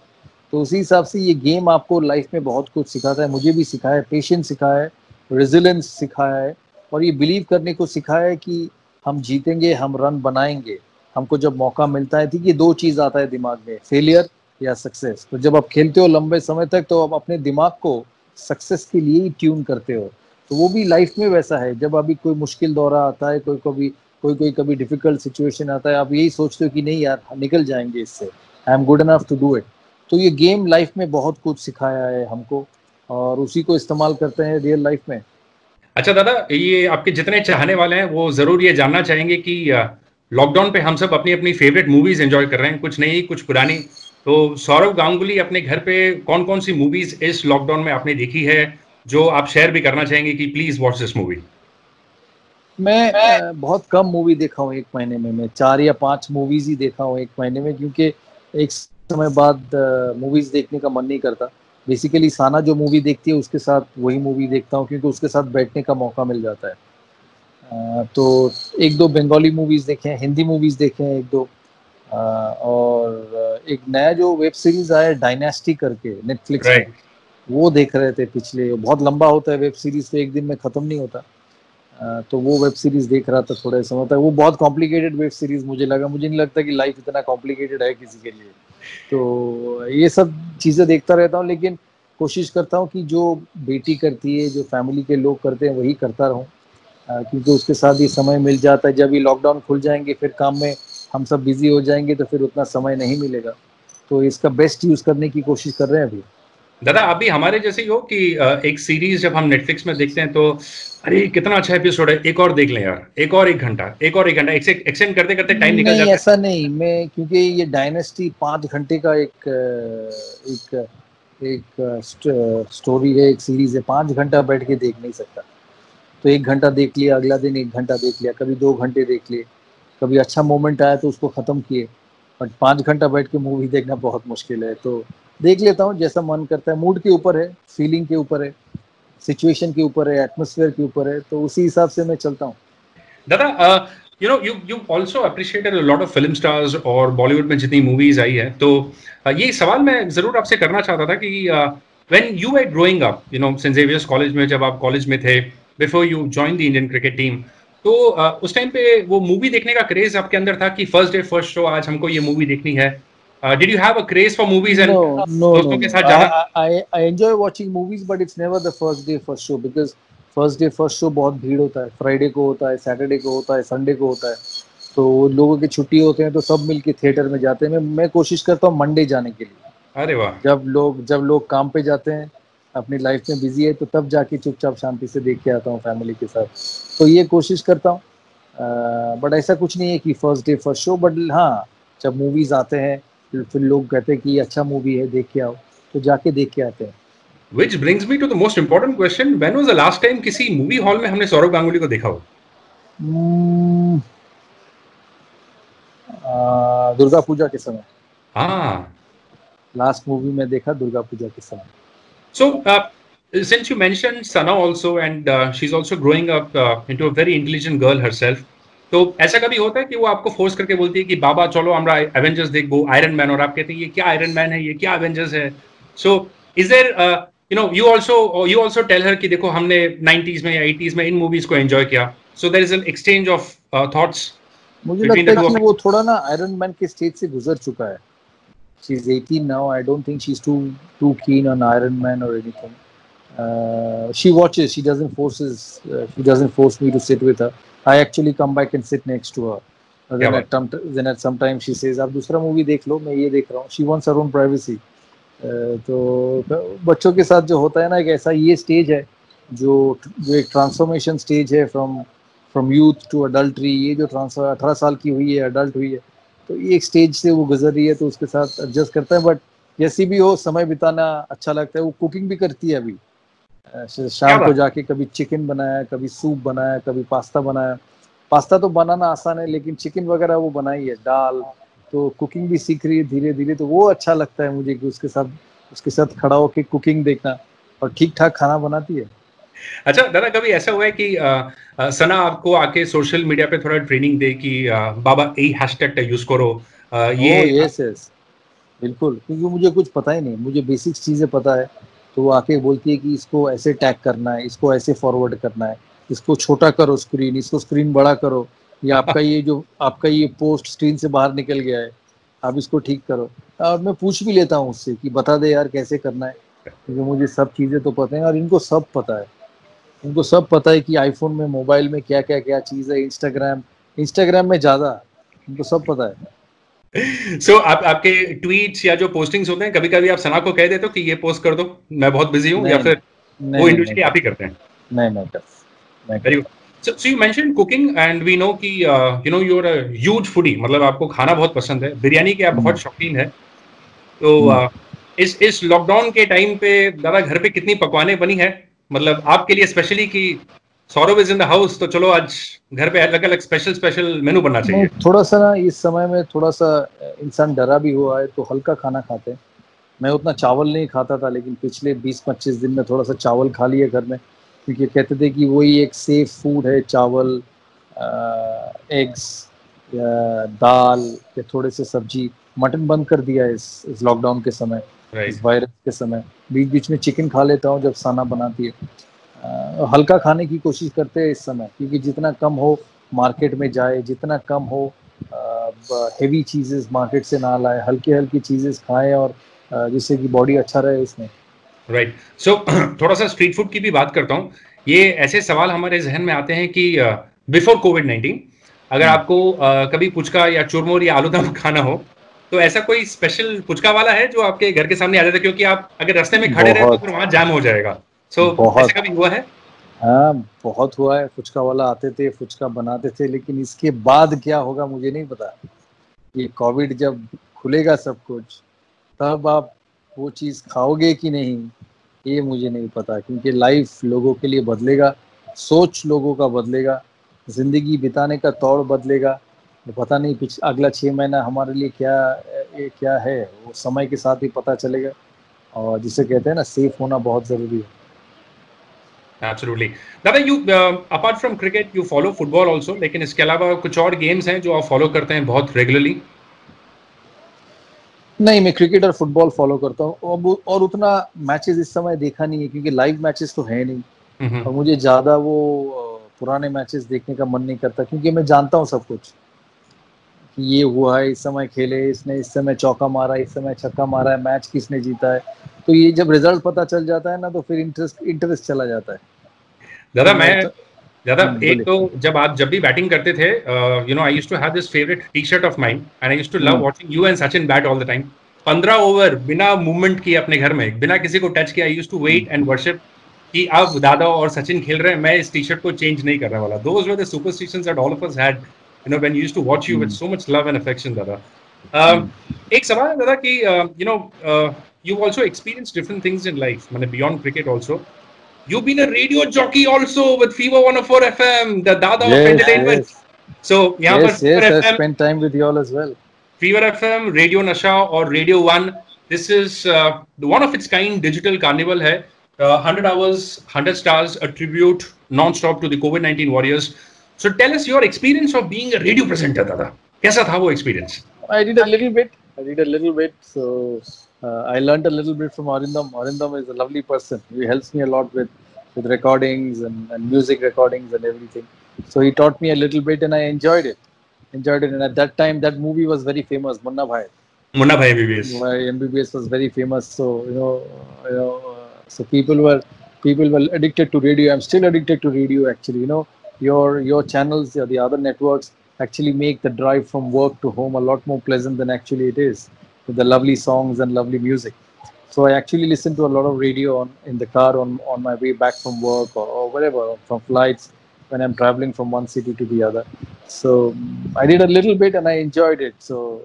तो उसी हिसाब से ये गेम आपको लाइफ में बहुत कुछ सिखाता है, मुझे भी सिखाया है, पेशेंस सिखाया है, रेजिलेंस सिखाया है, और ये बिलीव करने को सिखाया है कि हम जीतेंगे, हम रन बनाएंगे। हमको जब मौका मिलता है, ठीक है, 2 चीज़ आता है दिमाग में, फेलियर या सक्सेस। तो जब आप खेलते हो लंबे समय तक, तो आप अपने दिमाग को सक्सेस के लिए ही ट्यून करते हो। तो वो भी लाइफ में वैसा है, जब अभी कोई मुश्किल दौरा आता है, कोई कभी डिफिकल्ट सिचुएशन आता है, आप यही सोचते हो कि नहीं यार, निकल जाएंगे इससे, I am good enough to do it. तो ये गेम लाइफ में बहुत कुछ सिखाया है हमको, और उसी को इस्तेमाल करते हैं रियल लाइफ में। अच्छा दादा, ये आपके जितने चाहने वाले हैं वो जरूर ये जानना चाहेंगे कि लॉकडाउन पे हम सब अपनी अपनी फेवरेट मूवीज एंजॉय कर रहे हैं, कुछ नई कुछ पुरानी। तो सौरव गांगुली अपने घर पे कौन कौन सी मूवीज इस लॉकडाउन में आपने देखी है जो आप शेयर भी करना चाहेंगे कि प्लीज वॉच दिस मूवी? मैं बहुत कम मूवी देखा हूँ 1 महीने में, मैं 4 या 5 मूवीज ही देखा हूँ 1 महीने में, क्योंकि एक समय बाद मूवीज देखने का मन नहीं करता। बेसिकली साना जो मूवी देखती है उसके साथ वही मूवी देखता हूँ, क्योंकि उसके साथ बैठने का मौका मिल जाता है। तो 1-2 बंगाली मूवीज देखे हैं, हिंदी मूवीज देखे हैं 1-2, और एक नया जो वेब सीरीज आया डायनेस्टी करके नेटफ्लिक्स पे, वो देख रहे थे पिछले, बहुत लंबा होता है वेब सीरीज, तो एक दिन में खत्म नहीं होता। तो वो वेब सीरीज देख रहा था थोड़े समय तक। वो बहुत कॉम्प्लिकेटेड वेब सीरीज मुझे लगा, मुझे नहीं लगता कि लाइफ इतना कॉम्प्लिकेटेड है किसी के लिए। तो ये सब चीज़ें देखता रहता हूँ, लेकिन कोशिश करता हूँ कि जो बेटी करती है, जो फैमिली के लोग करते हैं, वही करता रहूँ, क्योंकि उसके साथ ही समय मिल जाता है। जब ये लॉकडाउन खुल जाएंगे, फिर काम में हम सब बिजी हो जाएंगे, तो फिर उतना समय नहीं मिलेगा। तो इसका बेस्ट यूज़ करने की कोशिश कर रहे हैं अभी। दादा आप भी हमारे जैसे ही हो कि एक सीरीज जब हम नेटफ्लिक्स में देखते हैं तो अरे कितना अच्छा एपिसोड है, एक और देख लें यार, एक और 1 घंटा, एक और 1 घंटा, एक्सटेंड करते करते टाइम निकल जाता है। ऐसा नहीं, मैं क्योंकि ये डायनेस्टी 5 घंटे का एक स्टोरी है, एक सीरीज है, 5 घंटा बैठ के देख नहीं सकता। तो 1 घंटा देख लिया, अगला दिन 1 घंटा देख लिया, कभी 2 घंटे देख लिए, कभी अच्छा मोमेंट आया तो उसको ख़त्म किए। बट 5 घंटा बैठ के मूवी देखना बहुत मुश्किल है। तो देख लेता हूँ, जैसा मन करता है, मूड के ऊपर है, फीलिंग के ऊपर है, सिचुएशन के ऊपर है, एटमॉस्फेयर के ऊपर है, तो उसी हिसाब से मैं चलता हूँ। दादा you also appreciated a lot of film stars और बॉलीवुड में जितनी मूवीज आई है, तो ये सवाल मैं जरूर आपसे करना चाहता था कि when you were growing up, St. Xavier's college में जब आप कॉलेज में थे, before you joined the Indian cricket team, तो उस टाइम पे वो मूवी देखने का क्रेज आपके अंदर था कि फर्स्ट डे फर्स्ट शो आज हमको ये मूवी देखनी है? Did you have a craze for movies and दोस्तों के साथ जाना? I enjoy watching movies, but it's never the first day first show, because first day first show बहुत भीड़ होता है। फ्राइडे को होता है, सैटरडे को होता है, संडे को होता है, तो लोगों की छुट्टी होते हैं, तो सब मिलके थिएटर में जाते हैं। मैं कोशिश करता हूँ मंडे जाने के लिए। अरे वाह। जब लोग काम पे जाते हैं, अपनी लाइफ में बिजी है, तो तब जाके चुपचाप शांति से देख के आता हूँ फैमिली के साथ। तो ये कोशिश करता हूँ, बट ऐसा कुछ नहीं है कि first day first show. But हाँ, जब मूवीज आते हैं फिर लोग कहते हैं कि ये अच्छा मूवी है, देख के आओ, तो जाके देख के आते हैं। Which brings me to the most important question. When was the last time किसी मूवी हॉल में हमने सौरभ गांगुली को देखा हो? दुर्गा पूजा के समय। हाँ, लास्ट मूवी में देखा दुर्गा पूजा के समय। So since you mentioned Sana also, and she's also growing up into a very intelligent girl herself, तो ऐसा कभी होता है कि वो आपको फोर्स करके बोलती है कि बाबा चलो हमरा एवेंजर्स देखो, आयरन मैन, और आप कहते हैं ये क्या आयरन मैन है, ये क्या एवेंजर्स है? So is there you also tell her कि देखो हमने 90s में या 80s में इन मूवीज को एंजॉय किया, so there is an exchange of thoughts? मुझे लगता है कि वो थोड़ा ना आयरन मैन के स्टेज से गुजर चुका है। She is 18 now. I don't think she's too keen on Iron Man or anything. She watches. She doesn't force me to sit with her. I actually come back and sit next to her. Then at some time she says, "आप दूसरा मूवी देख लो, मैं ये देख रहा हूँ." She wants her own privacy. तो बच्चों के साथ जो होता है ना, एक ऐसा ये स्टेज है जो एक ट्रांसफॉर्मेशन स्टेज है फ्रॉम यूथ टू अडल्ट्री। ये जो ट्रांसफर 18 साल की हुई है, अडल्ट हुई है, तो ये एक स्टेज से वो गुजर रही है, तो उसके साथ एडजस्ट करता है। बट जैसी भी हो, समय बिताना अच्छा लगता है। वो कुकिंग भी करती है अभी, शाम को जाके कभी चिकन बनाया, कभी सूप बनाया, कभी पास्ता बनाया। पास्ता तो बनाना आसान है, लेकिन चिकन वगैरह वो बनाई है, दाल, तो कुकिंग भी सीख रही है धीरे धीरे। तो वो अच्छा लगता है मुझे कि उसके साथ खड़ा होकर कुकिंग देखना, और ठीक ठाक खाना बनाती है। अच्छा दादा, कभी ऐसा हुआ है कि सना आपको आके सोशल मीडिया पे थोड़ा ट्रेनिंग दे कि बाबा यही हैशटैग यूज करो? यस बिल्कुल, क्योंकि मुझे कुछ पता ही नहीं, मुझे बेसिक्स चीजें पता है। तो वो आके बोलती है कि इसको ऐसे टैग करना है, इसको ऐसे फॉरवर्ड करना है, इसको छोटा करो स्क्रीन, इसको स्क्रीन बड़ा करो, या आपका ये पोस्ट स्क्रीन से बाहर निकल गया है, आप इसको ठीक करो। और मैं पूछ भी लेता हूँ उससे कि बता दे यार कैसे करना है, क्योंकि मुझे सब चीज़ें तो पता है और इनको सब पता है। इनको सब पता है कि आईफोन में, मोबाइल में क्या क्या क्या चीज़ है, इंस्टाग्राम में ज़्यादा, इनको सब पता है। So, आपके ट्वीट्स या जो पोस्टिंग्स होते हैं, कभी कभी आप सना को कह देते हो कि ये पोस्ट कर दो, मैं बहुत बिजी हूँ, या फिर वो इंडिविजुअली आप ही करते हैं? नहीं। Very good. So you mentioned cooking, and we know कि you're a huge foodie, मतलब आपको खाना बहुत पसंद है, बिरयानी के आप बहुत शौकीन है। तो इस लॉकडाउन के टाइम पे दादा घर पे कितनी पकवानें बनी है, मतलब आपके लिए स्पेशली कि Saurabh is in the house, तो चलो आज घर पे अलग अलग स्पेशल मेनू बनना चाहिए? थोड़ा सा ना इस समय में थोड़ा सा इंसान डरा भी हुआ है, तो हल्का खाना खाते हैं। मैं उतना चावल नहीं खाता था, लेकिन पिछले 20-25 दिन में थोड़ा सा चावल खा लिया घर में, क्योंकि कहते थे कि वही एक सेफ फूड है, चावल, एग्स, दाल या थोड़े से सब्जी। मटन बंद कर दिया है इस लॉकडाउन के समय, इस वायरस के समय। बीच बीच में चिकन खा लेता हूँ जब साना बनाती है। हल्का खाने की कोशिश करते हैं इस समय, क्योंकि जितना कम हो मार्केट में जाए, जितना कम हो हेवी चीजेस मार्केट से ना लाए, हल्की हल्की चीजेस खाएं और जिससे कि बॉडी अच्छा रहे उसमें। राइट। सो थोड़ा सा स्ट्रीट फूड की भी बात करता हूँ। ये ऐसे सवाल हमारे जहन में आते हैं कि बिफोर कोविड-19 अगर आपको कभी पुचका या चुरमुर या आलूदम खाना हो तो ऐसा कोई स्पेशल पुचका वाला है जो आपके घर के सामने आ जाता है, क्योंकि आप अगर रास्ते में खड़े रहे तो फिर वहां जाम हो जाएगा। सो ऐसा कभी हुआ है? हाँ, बहुत हुआ है। फुचका वाला आते थे, फुचका बनाते थे, लेकिन इसके बाद क्या होगा मुझे नहीं पता। ये कोविड जब खुलेगा सब कुछ, तब आप वो चीज़ खाओगे कि नहीं ये मुझे नहीं पता, क्योंकि लाइफ लोगों के लिए बदलेगा, सोच लोगों का बदलेगा, जिंदगी बिताने का तौर बदलेगा। तो पता नहीं अगला 6 महीना हमारे लिए क्या है, वो समय के साथ ही पता चलेगा। और जिसे कहते हैं ना, सेफ होना बहुत जरूरी है। Absolutely. दादा, you apart from cricket you follow football also, लेकिन इसके अलावा कुछ और गेम्स हैं जो आप फॉलो करते हैं बहुत रेगुलरली? नहीं, मैं क्रिकेट और फुटबॉल फॉलो करता हूँ, और उतना मैचेस इस समय देखा नहीं है, क्योंकि लाइव मैचेस तो है नहीं। और मुझे ज्यादा वो पुराने मैचेस देखने का मन नहीं करता, क्योंकि मैं जानता हूँ सब कुछ कि ये हुआ है, इस समय खेले इसने, इस समय चौका मारा, इस समय छक्का मारा है, मैच किसने जीता है। तो ये जब रिजल्ट पता चल जाता है ना, तो फिर इंटरेस्ट चला जाता है। दादा एक तो जब भी बैटिंग करते थे, you know, I used to have this favourite T-shirt of mine and I used to love watching you and Sachin bat all the time. 15 over बिना मूवमेंट किए अपने घर में, बिना किसी को टच किया, I used to wait and worship कि अब दादा और सचिन खेल रहे हैं, मैं इस टी-शर्ट को चेंज नहीं करने वाला। Those were the superstitions that all of us had, you know, when we used to watch you with so much love and affection. Dada, एक सवाल है दादा कि you know, you've also experienced different things in life, beyond cricket also. You've been a radio jockey also with Fever 104 FM, the Dada of entertainment. So, yes, I spent time with you all as well. Fever FM, Radio Nasha or Radio 1. This is the one of its kind digital carnival hai. 100 hours, 100 stars, a tribute non-stop to the COVID-19 warriors. So tell us your experience of being a radio presenter, Dada. Kaisa tha wo experience? I did a little bit. So I learned a little bit from Arindam. Arindam is a lovely person. He helps me a lot with recordings and music recordings and everything. So he taught me a little bit, and I enjoyed it. And at that time, that movie was very famous, Munna Bhai MBBS. My MBBS was very famous. So so people were addicted to radio. I'm still addicted to radio, actually. You know, your channels, the other networks actually make the drive from work to home a lot more pleasant than actually it is, with the lovely songs and lovely music. So I actually listen to a lot of radio in the car on my way back from work or wherever, from flights, when I'm traveling from one city to the other. So I did a little bit and I enjoyed it. So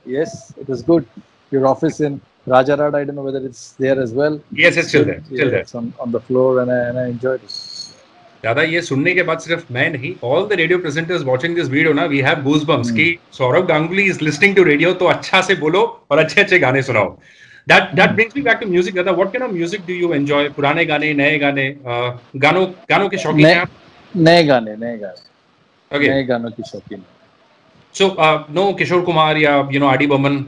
yes, it was good. Your office in Rajarad, I don't know whether it's there as well. Yes, it's still there. It's on the floor, and I enjoyed it. दादा, ये सुनने के बाद सिर्फ मैं नहीं, all the radio presenters watching this video ना, we have goosebumps कि Saurabh Ganguly is listening to radio, तो अच्छा से बोलो और अच्छे गाने सुनाओ. That brings me back to music. दादा, what kind of music do you enjoy? पुराने गाने, नए गाने, गानों के शौकीन हैं आप? नए गाने. Okay. नए गानों की शौकीन. So no किशोर कुमार या R D Burman?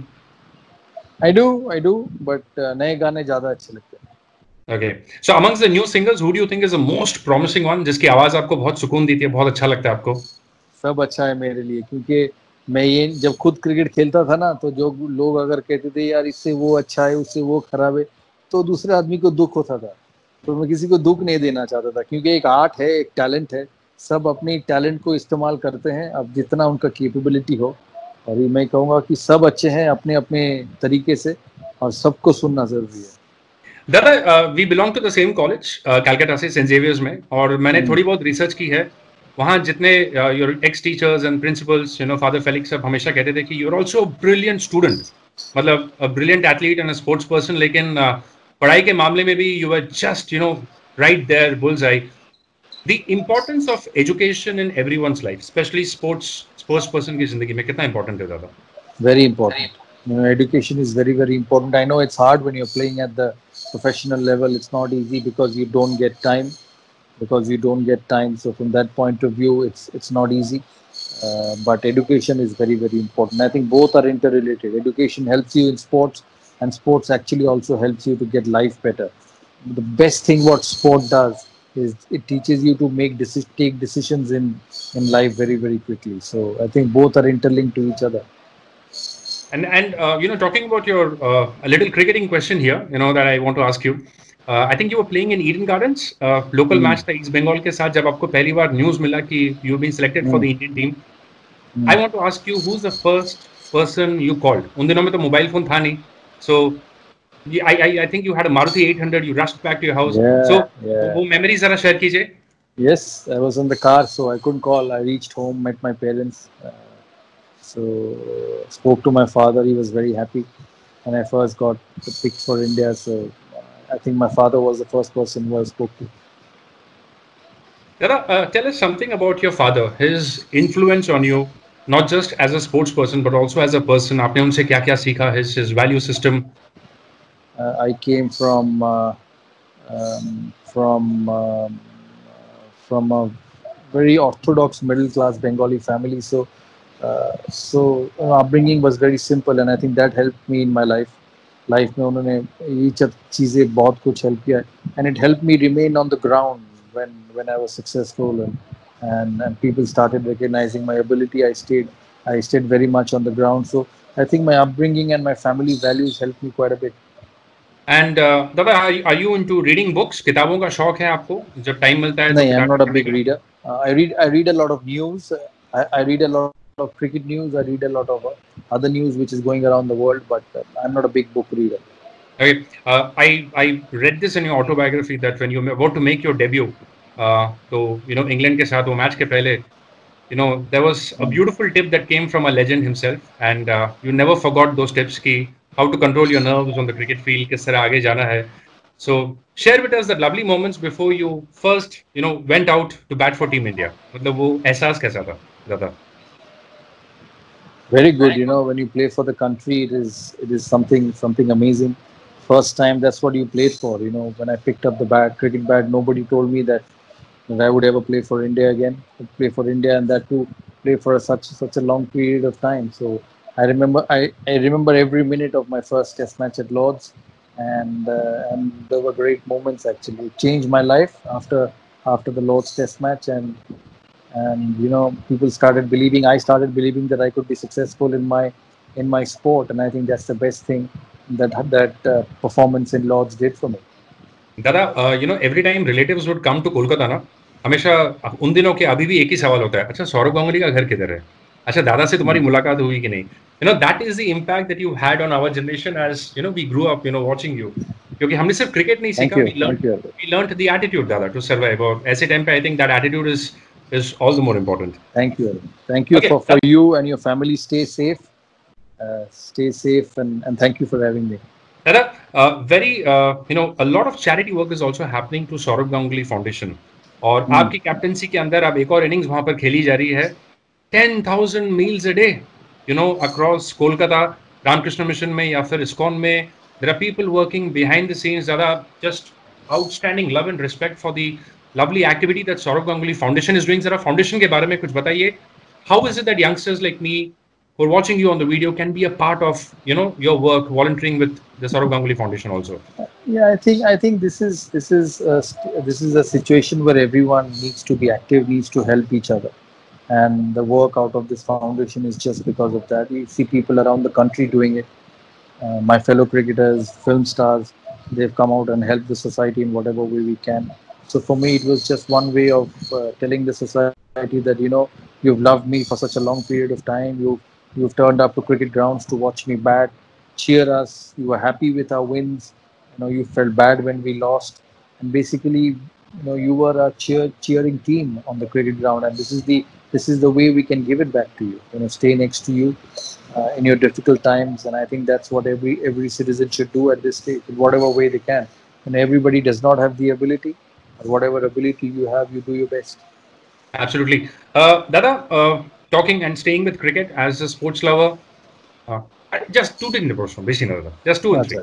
I do, but नए गाने ज्यादा अच्छे लगते हैं. Okay. So amongst the new singers, who do you think is the most promising one, जिसकी आवाज आपको बहुत सुकून देती है, बहुत अच्छा लगता है आपको? सब अच्छा है मेरे लिए, क्योंकि मैं ये जब खुद क्रिकेट खेलता था ना, तो जो लोग अगर कहते थे यार इससे वो अच्छा है, उससे वो खराब है, तो दूसरे आदमी को दुख होता था. तो मैं किसी को दुख नहीं देना चाहता था, क्योंकि एक आर्ट है, एक टैलेंट है, सब अपनी टैलेंट को इस्तेमाल करते हैं, अब जितना उनका कैपेबिलिटी हो. और मैं कहूँगा कि सब अच्छे हैं अपने अपने तरीके से, और सबको सुनना जरूरी है. दादा, we belong to the same college, Calcutta से, सेंट जेवियर्स में, और मैंने थोड़ी बहुत रिसर्च की है. वहाँ जितने your ex teachers and principals, father Felix, सब हमेशा कहते थे कि you are also brilliant student, मतलब brilliant athlete and sports person, लेकिन पढ़ाई के मामले में भी you are just right there, bull's eye. The importance of education in everyone's life, specially sports person की जिंदगी में कितना इंपॉर्टेंट है दादा? Very important. Education is very, very important. I know it's hard when you're playing at the professional level. It's not easy because you don't get time. So from that point of view, it's not easy. but education is very, very important. I think both are interrelated. Education helps you in sports, and sports actually also helps you to get life better. The best thing what sport does is it teaches you to take decisions in life very, very quickly. So I think both are interlinked to each other. And talking about your a little cricketing question here, that I want to ask you. I think you were playing in Eden Gardens. Local match था East Bengal के साथ. जब आपको पहली बार news मिला कि you've been selected for the Indian team, I want to ask you, who's the first person you called? उन दिनों में तो मोबाइल फोन था नहीं, so I think you had a Maruti 800. You rushed back to your house. वो memories जरा share कीजिए. Yes, I was in the car, so I couldn't call. I reached home, met my parents, so spoke to my father. He was very happy, and I first got the pick for India. So I think my father was the first person who I spoke to. Dada, tell us something about your father. His influence on you, not just as a sports person, but also as a person. आपने उनसे क्या-क्या सीखा? His value system. I came from a very orthodox middle class Bengali family, so upbringing was very simple, and I think that helped me in my life में उन्होंने ये चीजें बहुत कुछ help किया, and it helped me remain on the ground when I was successful, and people started recognizing my ability. I stayed very much on the ground, so I think my upbringing and my family values helped me quite a bit. And Dada, are you into reading books? किताबों का शौक है आपको? जब time मिलता है? नहीं, I'm not a big reader. I read a lot of news. I read a lot of cricket news. I read a lot of other news which is going around the world, but I'm not a big book reader. Okay, I read this in your autobiography that when you were about to make your debut, तो England के साथ वो match के पहले, there was a beautiful tip that came from a legend himself, and you never forgot those tips कि how to control your nerves on the cricket field, किस तरह आगे जाना है. So share with us the lovely moments before you first, went out to bat for Team India. मतलब वो एहसास कैसा था, दादा? Very good. When you play for the country, it is something amazing. First time, that's what you played for. When I picked up the cricket bat, nobody told me that I would ever play for India again. Play for India, and that too, play for such a long period of time. So I remember every minute of my first Test match at Lord's, and there were great moments. Actually, it changed my life after the Lord's Test match, and people started believing. I started believing that I could be successful in my sport, and I think that's the best thing that performance in Lord's did for me. Dada, every time relatives would come to Kolkata ना, हमेशा उन दिनों के अभी भी एक ही सवाल होता है, अच्छा सौरव गांगुली का घर किधर है? अच्छा दादा से तुम्हारी मुलाकात हुई कि नहीं? That is the impact that you had on our generation as we grew up watching you. क्योंकि हमने सिर्फ क्रिकेट नहीं सीखा, we learned the attitude दादा to survive, और ऐसे टाइम पे I think that attitude is all the more important. Thank you okay. for you and your family. Stay safe, and thank you for having me. Dada, a lot of charity work is also happening to Saurav Ganguly Foundation, और आपकी कैप्टनसी के अंदर अब एक और इनिंग्स वहां पर खेली जा रही है. 10,000 meals a day, across Kolkata, Ramakrishna Mission में या फिर ISKCON में, there are people working behind the scenes that are just outstanding love and respect for the lovely activity that Saurav Ganguly Foundation is doing. जरा foundation के बारे में कुछ बताइए. How is it that youngsters like me who are watching you on the video can be a part of your work volunteering with the Saurav Ganguly Foundation also? Yeah, I think this is a situation where everyone needs to be active, needs to help each other, and the work out of this foundation is just because of that. You see people around the country doing it. My fellow cricketers, film stars, they've come out and helped the society in whatever way we can. So for me, it was just one way of telling the society that you've loved me for such a long period of time. You've turned up to cricket grounds to watch me bat, cheer us. You were happy with our wins. You felt bad when we lost, and basically, you were a cheering team on the cricket ground. And this is the way we can give it back to you. Stay next to you in your difficult times, and I think that's what every citizen should do at this stage, in whatever way they can. And everybody does not have the ability, but whatever ability you have, you do your best. Absolutely, Dada. Talking and staying with cricket as a sports lover, just two things, just two and three.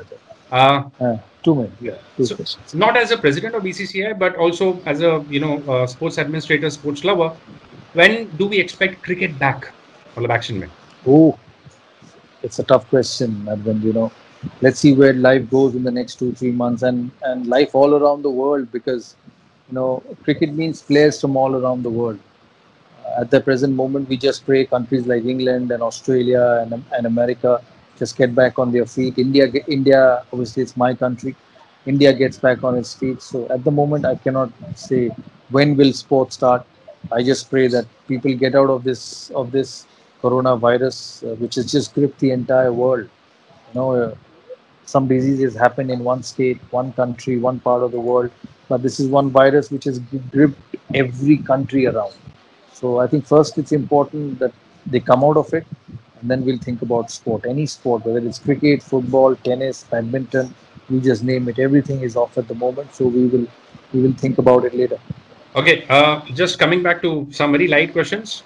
Two minutes. Yeah. So, not as a president of BCCI, but also as a sports administrator, sports lover. when do we expect cricket back? मतलब action में. Oh, it's a tough question, Arvind. You know, let's see where life goes in the next 2-3 months, and life all around the world, because you know cricket means players from all around the world. At the present moment, we just pray countries like England and Australia and America just get back on their feet. India, obviously, it's my country. India gets back on its feet. So at the moment, I cannot say when will sport start. I just pray that people get out of this coronavirus, which has just gripped the entire world. You know, some diseases happen in one state, one country, one part of the world, but this is one virus which has gripped every country around. So I think first it's important that they come out of it, and then we'll think about sport. Any sport, whether it's cricket, football, tennis, badminton, you just name it. Everything is off at the moment, so we will think about it later. Okay, just coming back to some very light questions.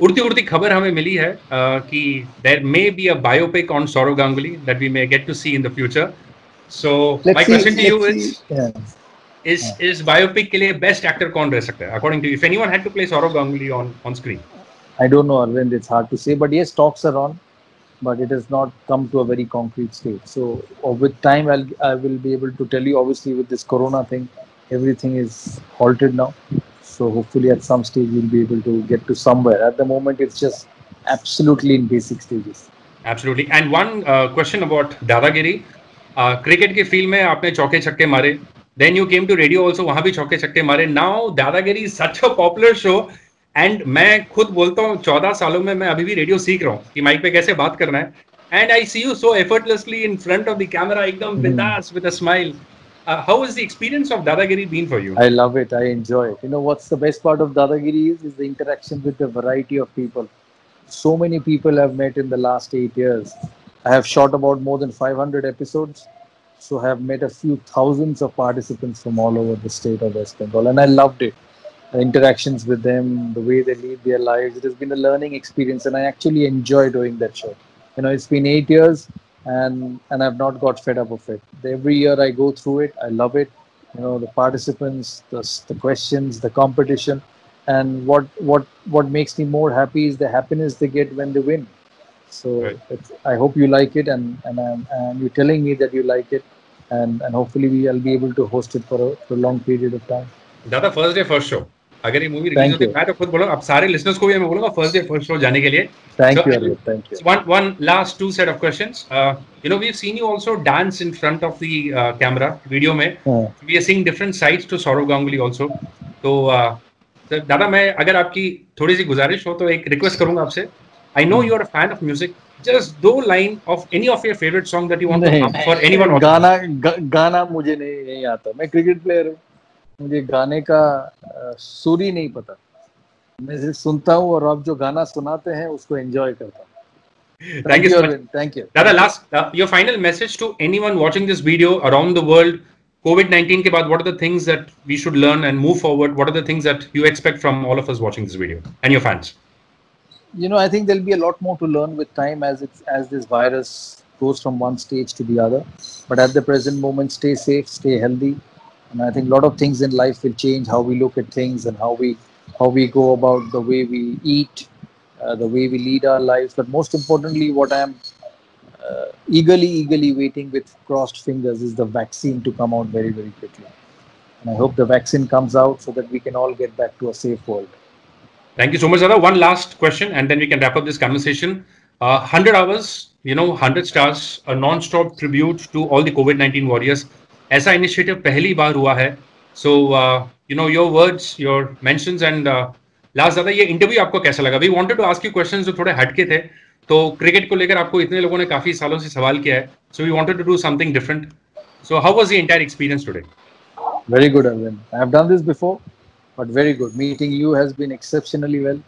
उड़ती खबर हमें मिली है कि there may be a biopic on Saurav Ganguly that we may get to see in the future. So my question to you is biopic के लिए best actor कौन रह सकता है according to you? If anyone had to play Saurav Ganguly on screen. I don't know, Arvind. It's hard to say, but yes, talks are on, but it has not come to a very concrete stage. So with time, I will be able to tell you. Obviously, with this Corona thing, everything is halted now. So hopefully, at some stage, we'll be able to get to somewhere. At the moment, it's just absolutely in basic stages. Absolutely. And one question about दादागिरी. Cricket के field में आपने चौके छक्के मारे. Then you came to radio also, वहाँ भी चौके छक्के मारे. Now दादागिरी is such a popular show. And मैं खुद बोलता हूँ 14 सालों में मैं अभी भी रेडियो सीख रहा हूँ कि माइक पे कैसे बात करना है. And I see you so effortlessly in front of the camera, एकदम बिंदास with a smile. How has the experience of Dadagiri been for you? I love it. I enjoy it. You know what's the best part of Dadagiri is the interaction with the variety of people. So many people I've met in the last 8 years. I have shot about more than 500 episodes. So I have met a few thousands of participants from all over the state of West Bengal. And I loved it. The interactions with them, the way they lead their lives. It has been a learning experience, and I actually enjoy doing that show. You know, it's been 8 years, and I've not got fed up of it. Every year I go through it. I love it. You know, the participants, the questions, the competition, and what makes me more happy is the happiness they get when they win. So I hope you like it, and you're telling me that you like it, and hopefully I'll be able to host it for a long period of time. दादा first day first show. अगर ये मूवी रिलीज होती है मैं तो खुद बोलूँगा अब सारे लिसनर्स को भी मैं बोलूँगा फर्स्ट डे फर्स्ट शो जाने के लिए. Thank you. One last two set of questions. You know, we've seen you also dance in front of the camera video में. We are seeing different sides to Saurav Ganguly also. तो दादा मैं अगर आपकी थोड़ी सी गुजारिश हो तो एक रिक्वेस्ट करूँगा आपसे. I know you are a fan of music. Just दो line of any of your favorite song that you want to hum for anyone. गाना मुझे नहीं आता. मैं क्रिकेट प्लेयर हूँ. मुझे गाने का सुर ही नहीं पता. मैं सिर्फ सुनता हूँ और आप जो गाना सुनाते हैं उसको एंजॉय करता हूँ. Thank you so much. Thank you. Dada, last your final message to anyone watching this video around the world. COVID-19 के बाद what are the things that we should learn and move forward? What are the things that you expect from all of us watching this video and your fans? You know, I think there'll be a lot more to learn with time as this virus goes from one stage to the other. But at the present moment, stay safe, stay healthy. And I think a lot of things in life will change, how we look at things and how we go about the way we eat, the way we lead our lives. But most importantly, what I am eagerly waiting with crossed fingers is the vaccine to come out very, very quickly. And I hope the vaccine comes out so that we can all get back to a safe world. Thank you so much, Dada. One last question and then we can wrap up this conversation. 100 hours, you know, 100 stars, a non-stop tribute to all the COVID-19 warriors. ऐसा इनिशिएटिव पहली बार हुआ है. So you know your words your mentions and last दादा ये इंटरव्यू आपको कैसा लगा? We wanted to ask you questions जो थोड़े हटके थे. तो क्रिकेट को लेकर आपको इतने लोगों ने काफी सालों से सवाल किया है. So we wanted to do something different. So how was the entire experience today? Very good, Arvind. I have done this before, but very good. Meeting you has been exceptionally well.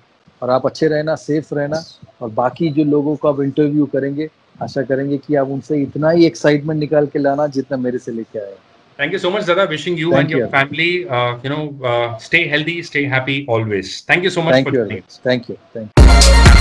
और आप अच्छे रहना, सेफ रहना, और बाकी जो लोगों को आप इंटरव्यू करेंगे आशा करेंगे कि आप उनसे इतना ही एक्साइटमेंट निकाल के लाना जितना मेरे से लेके आए. Thank you so much, Dada. Wishing you and your family, stay healthy, stay happy always. Thank you so much for joining us. Thank you.